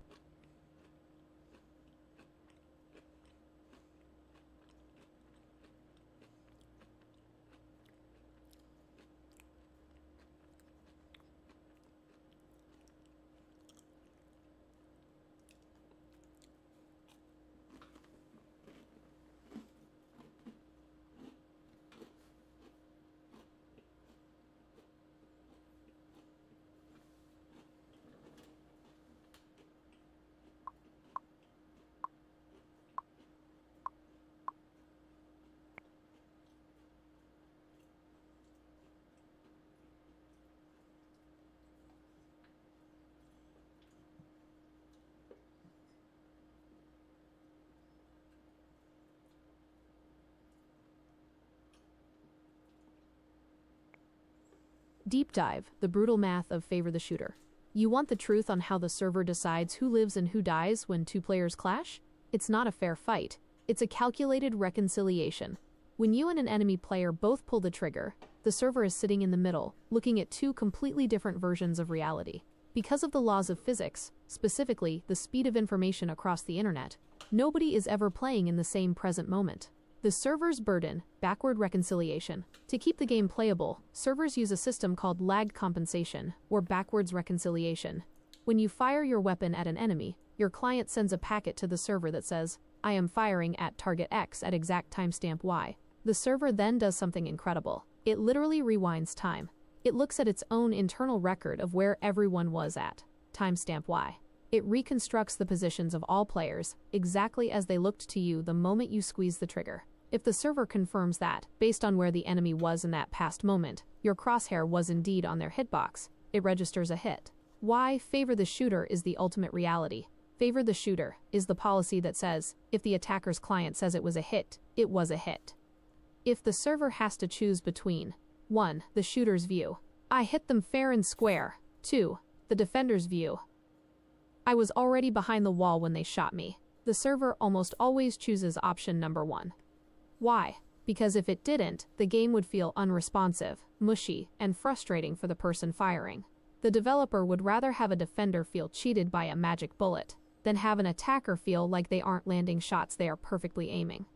Deep dive, the brutal math of favor the shooter. You want the truth on how the server decides who lives and who dies when two players clash? It's not a fair fight. It's a calculated reconciliation. When you and an enemy player both pull the trigger, the server is sitting in the middle, looking at two completely different versions of reality. Because of the laws of physics, specifically the speed of information across the internet, nobody is ever playing in the same present moment. The server's burden, backward reconciliation. To keep the game playable, servers use a system called lag compensation, or backwards reconciliation. When you fire your weapon at an enemy, your client sends a packet to the server that says, "I am firing at target X at exact timestamp Y." The server then does something incredible. It literally rewinds time. It looks at its own internal record of where everyone was at timestamp Y. It reconstructs the positions of all players, exactly as they looked to you the moment you squeezed the trigger. If the server confirms that, based on where the enemy was in that past moment, your crosshair was indeed on their hitbox, it registers a hit. Why favor the shooter is the ultimate reality. Favor the shooter is the policy that says, if the attacker's client says it was a hit, it was a hit. If the server has to choose between 1. The shooter's view. I hit them fair and square. 2. The defender's view. I was already behind the wall when they shot me. The server almost always chooses option number 1. Why? Because if it didn't, the game would feel unresponsive, mushy, and frustrating for the person firing. The developer would rather have a defender feel cheated by a magic bullet than have an attacker feel like they aren't landing shots they are perfectly aiming.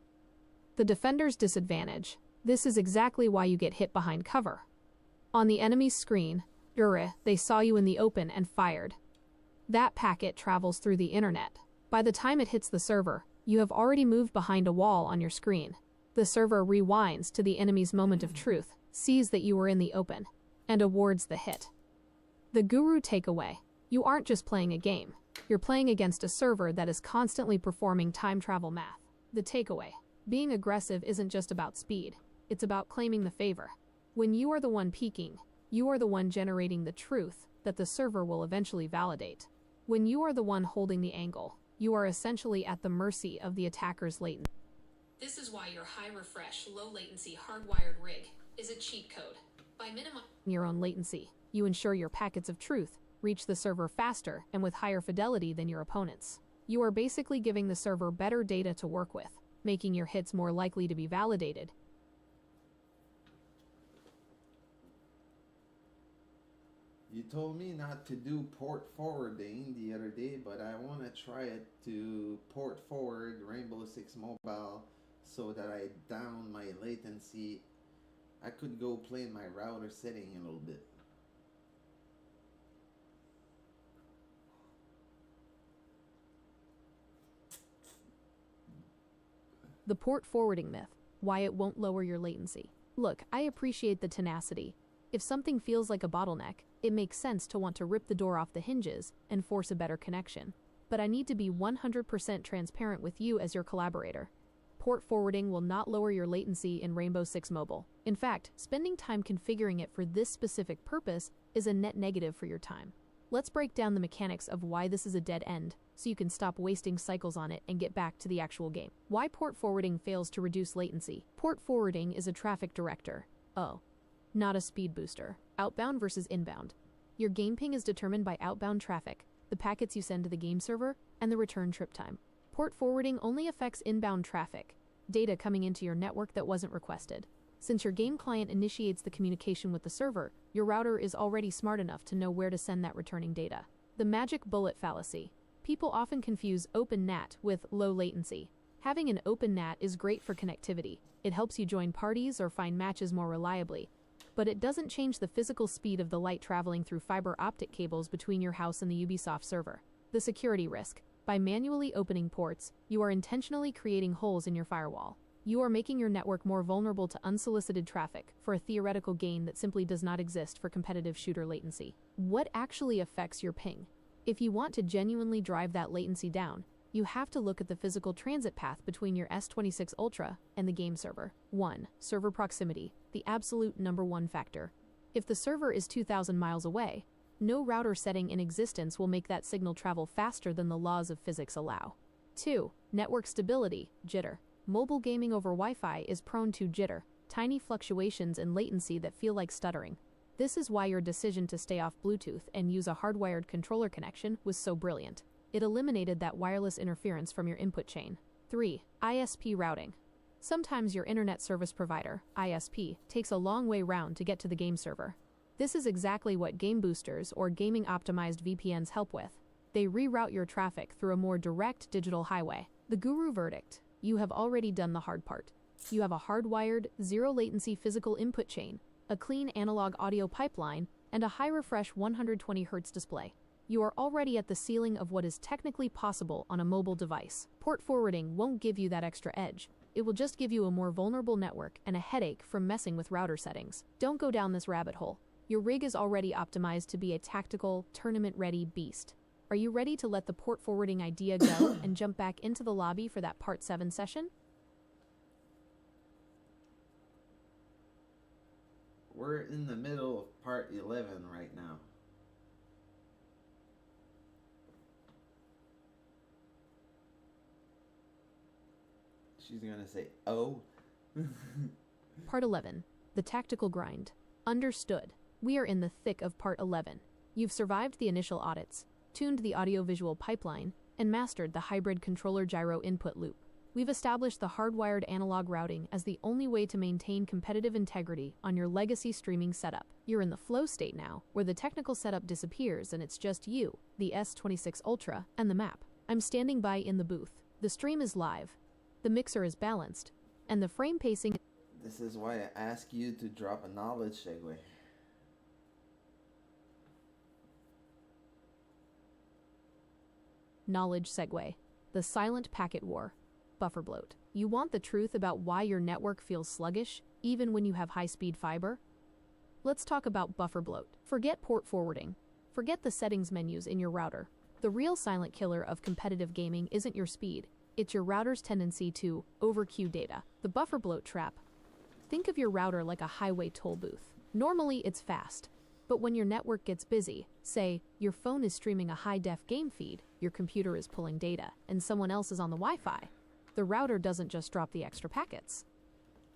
The defender's disadvantage. This is exactly why you get hit behind cover. On the enemy's screen, they saw you in the open and fired. That packet travels through the internet. By the time it hits the server, you have already moved behind a wall on your screen. The server rewinds to the enemy's moment of truth, sees that you were in the open, and awards the hit. The guru takeaway. You aren't just playing a game. You're playing against a server that is constantly performing time travel math. The takeaway. Being aggressive isn't just about speed. It's about claiming the favor. When you are the one peaking, you are the one generating the truth that the server will eventually validate. When you are the one holding the angle, you are essentially at the mercy of the attacker's latency. This is why your high refresh, low latency hardwired rig is a cheat code. By minimizing your own latency, you ensure your packets of truth reach the server faster and with higher fidelity than your opponents. You are basically giving the server better data to work with, making your hits more likely to be validated. You told me not to do port forwarding the other day, but I want to try it to port forward Rainbow Six Mobile so that I down my latency. I could go play in my router setting a little bit. The port forwarding myth, why it won't lower your latency. Look, I appreciate the tenacity. If something feels like a bottleneck, it makes sense to want to rip the door off the hinges and force a better connection. But I need to be 100% transparent with you as your collaborator. Port forwarding will not lower your latency in Rainbow Six Mobile. In fact, spending time configuring it for this specific purpose is a net negative for your time. Let's break down the mechanics of why this is a dead end, so you can stop wasting cycles on it and get back to the actual game. Why port forwarding fails to reduce latency. Port forwarding is a traffic director. Oh, not a speed booster. Outbound versus inbound. Your game ping is determined by outbound traffic, the packets you send to the game server, and the return trip time. Port forwarding only affects inbound traffic, data coming into your network that wasn't requested. Since your game client initiates the communication with the server, your router is already smart enough to know where to send that returning data. The magic bullet fallacy. People often confuse open NAT with low latency. Having an open NAT is great for connectivity. It helps you join parties or find matches more reliably, but it doesn't change the physical speed of the light traveling through fiber optic cables between your house and the Ubisoft server. The security risk. By manually opening ports, you are intentionally creating holes in your firewall. You are making your network more vulnerable to unsolicited traffic for a theoretical gain that simply does not exist for competitive shooter latency. What actually affects your ping? If you want to genuinely drive that latency down, you have to look at the physical transit path between your S26 Ultra and the game server. 1. Server proximity, the absolute #1 factor. If the server is 2,000 miles away, no router setting in existence will make that signal travel faster than the laws of physics allow. 2. Network stability, jitter. Mobile gaming over Wi-Fi is prone to jitter, tiny fluctuations in latency that feel like stuttering. This is why your decision to stay off Bluetooth and use a hardwired controller connection was so brilliant. It eliminated that wireless interference from your input chain. 3. ISP routing. Sometimes your internet service provider, ISP, takes a long way round to get to the game server. This is exactly what game boosters or gaming-optimized VPNs help with. They reroute your traffic through a more direct digital highway. The guru verdict. You have already done the hard part. You have a hardwired, zero-latency physical input chain, a clean analog audio pipeline, and a high-refresh 120 Hz display. You are already at the ceiling of what is technically possible on a mobile device. Port forwarding won't give you that extra edge. It will just give you a more vulnerable network and a headache from messing with router settings. Don't go down this rabbit hole. Your rig is already optimized to be a tactical, tournament-ready beast. Are you ready to let the port forwarding idea go and jump back into the lobby for that Part 7 session? We're in the middle of Part 11 right now. She's gonna say, oh. Part 11. The tactical grind. Understood. We are in the thick of Part 11. You've survived the initial audits, tuned the audio-visual pipeline, and mastered the hybrid controller gyro input loop. We've established the hardwired analog routing as the only way to maintain competitive integrity on your legacy streaming setup. You're in the flow state now, where the technical setup disappears and it's just you, the S26 Ultra, and the map. I'm standing by in the booth. The stream is live, the mixer is balanced, and the frame pacing... This is why I ask you to drop a knowledge segue. Knowledge segue. The silent packet war. Buffer bloat. You want the truth about why your network feels sluggish, even when you have high-speed fiber? Let's talk about buffer bloat. Forget port forwarding. Forget the settings menus in your router. The real silent killer of competitive gaming isn't your speed. It's your router's tendency to overqueue data. The buffer bloat trap. Think of your router like a highway toll booth. Normally it's fast, but when your network gets busy, say your phone is streaming a high-def game feed, your computer is pulling data, and someone else is on the Wi-Fi, the router doesn't just drop the extra packets.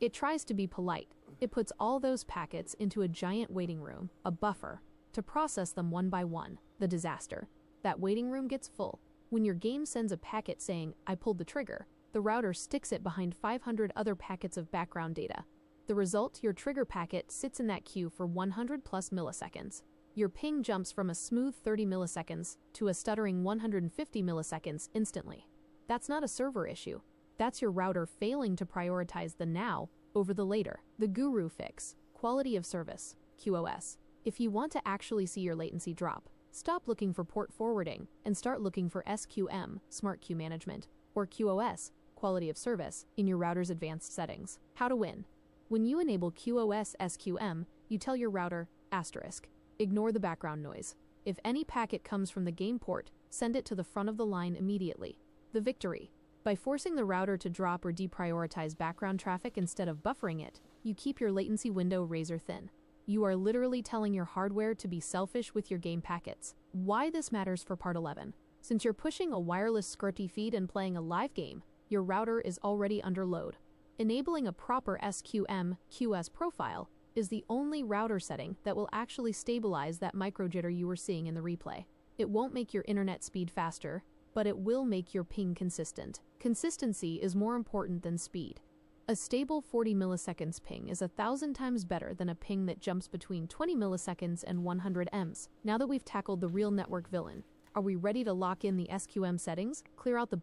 It tries to be polite. It puts all those packets into a giant waiting room, a buffer, to process them one by one. The disaster. That waiting room gets full. When your game sends a packet saying, "I pulled the trigger," the router sticks it behind 500 other packets of background data. The result, your trigger packet sits in that queue for 100 plus milliseconds. Your ping jumps from a smooth 30 milliseconds to a stuttering 150 milliseconds instantly. That's not a server issue. That's your router failing to prioritize the now over the later. The guru fix, quality of service, QoS. If you want to actually see your latency drop, stop looking for port forwarding and start looking for SQM, smart queue management, or QoS, quality of service, in your router's advanced settings. How to win. When you enable QoS SQM, you tell your router, asterisk, ignore the background noise. If any packet comes from the game port, send it to the front of the line immediately. The victory. By forcing the router to drop or deprioritize background traffic instead of buffering it, you keep your latency window razor thin. You are literally telling your hardware to be selfish with your game packets. Why this matters for part 11. Since you're pushing a wireless SCRT feed and playing a live game, your router is already under load. Enabling a proper SQM QoS profile is the only router setting that will actually stabilize that micro jitter you were seeing in the replay. It won't make your internet speed faster, but it will make your ping consistent. Consistency is more important than speed. A stable 40 milliseconds ping is 1,000 times better than a ping that jumps between 20 milliseconds and 100 ms. Now that we've tackled the real network villain, are we ready to lock in the SQM settings? Clear out the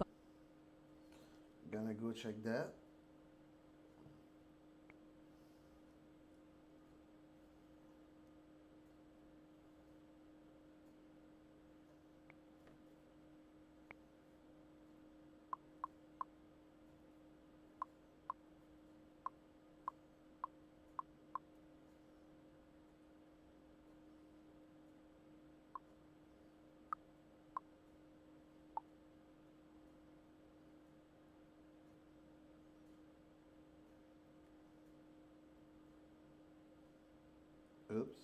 Gonna go check that. Oops.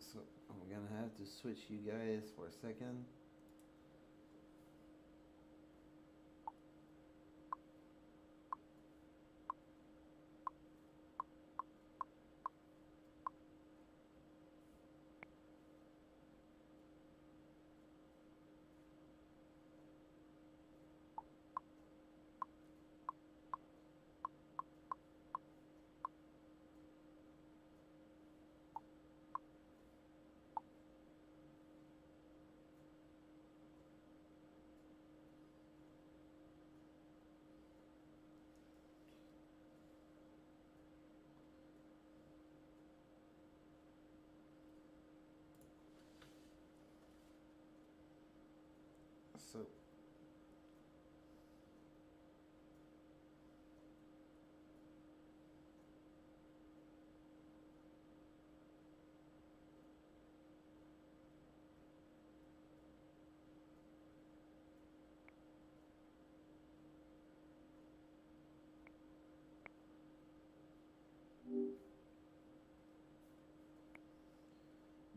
So I'm gonna have to switch you guys for a second. So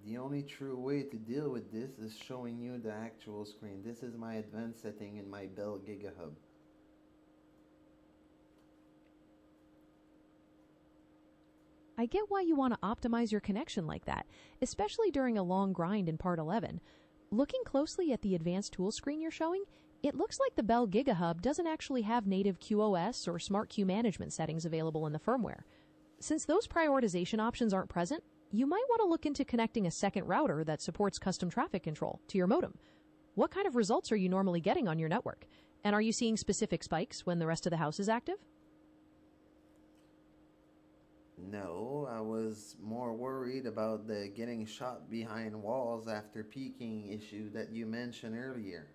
the only true way to deal with this is showing you the actual screen. This is my advanced setting in my Bell GigaHub. I get why you want to optimize your connection like that, especially during a long grind in part 11. Looking closely at the advanced tool screen you're showing, it looks like the Bell GigaHub doesn't actually have native QoS or smart queue management settings available in the firmware. Since those prioritization options aren't present, you might want to look into connecting a second router that supports custom traffic control to your modem. What kind of results are you normally getting on your network? And are you seeing specific spikes when the rest of the house is active? No, I was more worried about the getting shot behind walls after peeking issue that you mentioned earlier.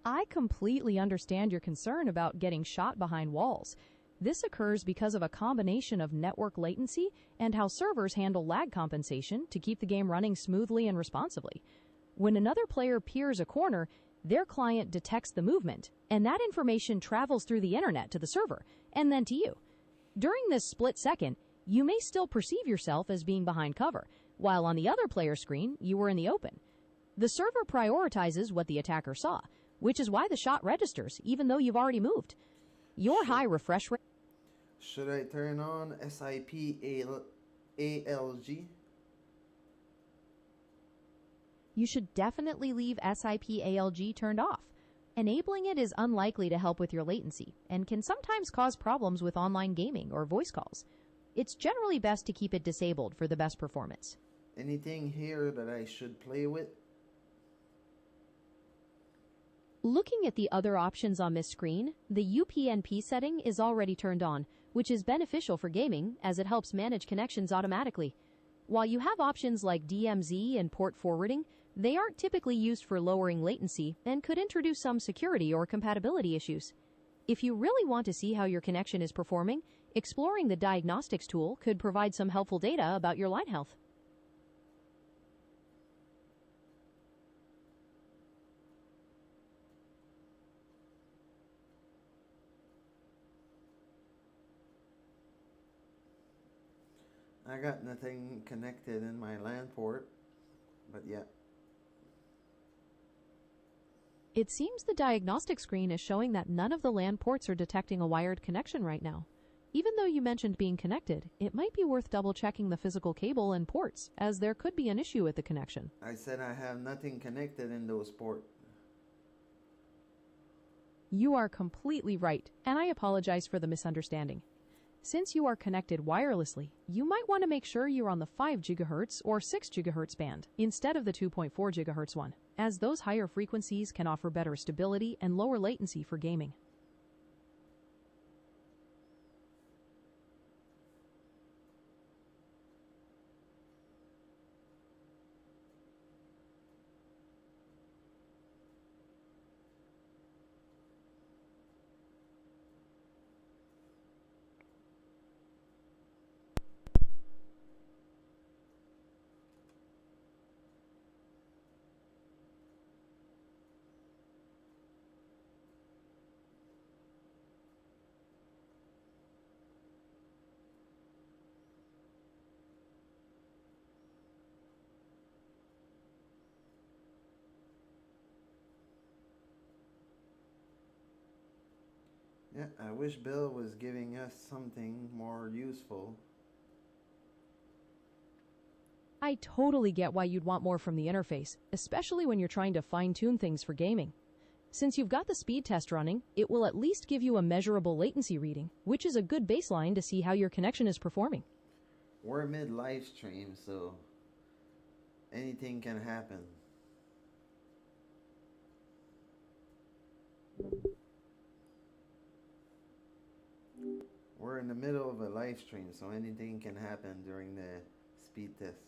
I completely understand your concern about getting shot behind walls. This occurs because of a combination of network latency and how servers handle lag compensation to keep the game running smoothly and responsibly. When another player peers a corner, their client detects the movement, and that information travels through the internet to the server, and then to you. During this split second, you may still perceive yourself as being behind cover, while on the other player's screen, you were in the open. The server prioritizes what the attacker saw, which is why the shot registers, even though you've already moved. Your high refresh rate... Should I turn on SIP ALG? You should definitely leave SIP ALG turned off. Enabling it is unlikely to help with your latency and can sometimes cause problems with online gaming or voice calls. It's generally best to keep it disabled for the best performance. Anything here that I should play with? Looking at the other options on this screen, the UPnP setting is already turned on, which is beneficial for gaming as it helps manage connections automatically. While you have options like DMZ and port forwarding, they aren't typically used for lowering latency and could introduce some security or compatibility issues. If you really want to see how your connection is performing, exploring the diagnostics tool could provide some helpful data about your line health. I got nothing connected in my LAN port, but yeah. It seems the diagnostic screen is showing that none of the LAN ports are detecting a wired connection right now. Even though you mentioned being connected, it might be worth double-checking the physical cable and ports, as there could be an issue with the connection. I said I have nothing connected in those ports. You are completely right, and I apologize for the misunderstanding. Since you are connected wirelessly, you might want to make sure you're on the 5 GHz or 6 GHz band instead of the 2.4 GHz one, as those higher frequencies can offer better stability and lower latency for gaming. Yeah, I wish Bill was giving us something more useful. I totally get why you'd want more from the interface, especially when you're trying to fine-tune things for gaming. Since you've got the speed test running, it will at least give you a measurable latency reading, which is a good baseline to see how your connection is performing. We're mid-live stream, so anything can happen. We're in the middle of a live stream, so anything can happen during the speed test.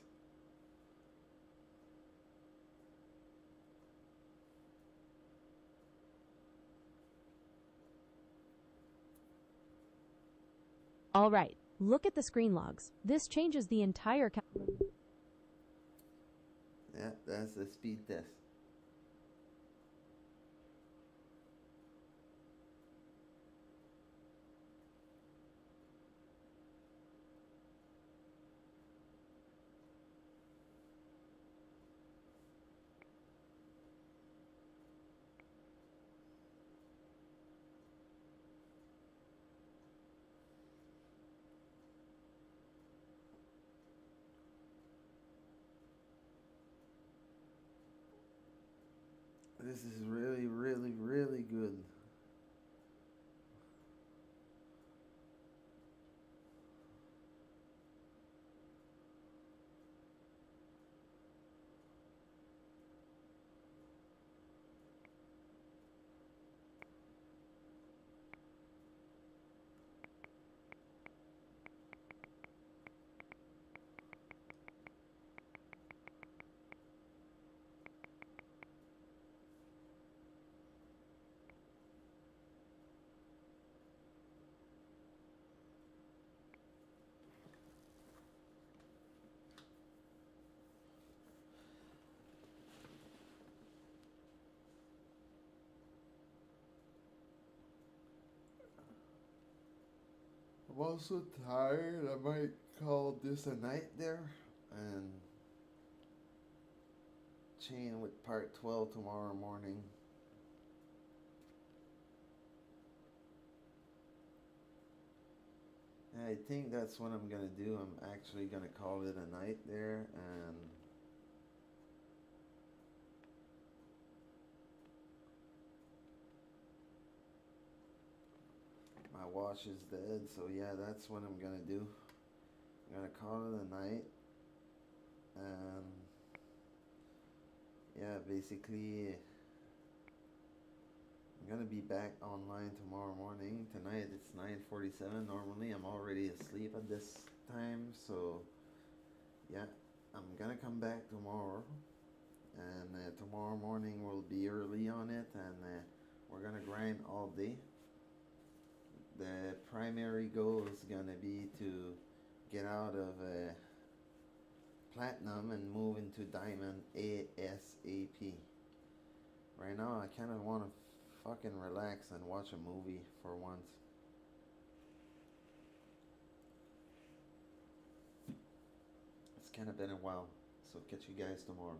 All right, look at the screen logs. This changes the entire Yeah, that's the speed test. This is really, really, really good. I'm also tired. I might call this a night there and chain with part 12 tomorrow morning. And I think that's what I'm gonna do. I'm actually gonna call it a night there, and my watch is dead, so yeah, that's what I'm gonna do. I'm gonna call it a night, and yeah, basically I'm gonna be back online tomorrow morning. Tonight it's 9:47. Normally I'm already asleep at this time, so yeah, I'm gonna come back tomorrow, and tomorrow morning we'll be early on it, and we're gonna grind all day. The primary goal is gonna be to get out of platinum and move into diamond ASAP. Right now I kind of want to fucking relax and watch a movie for once. It's kind of been a while, so catch you guys tomorrow.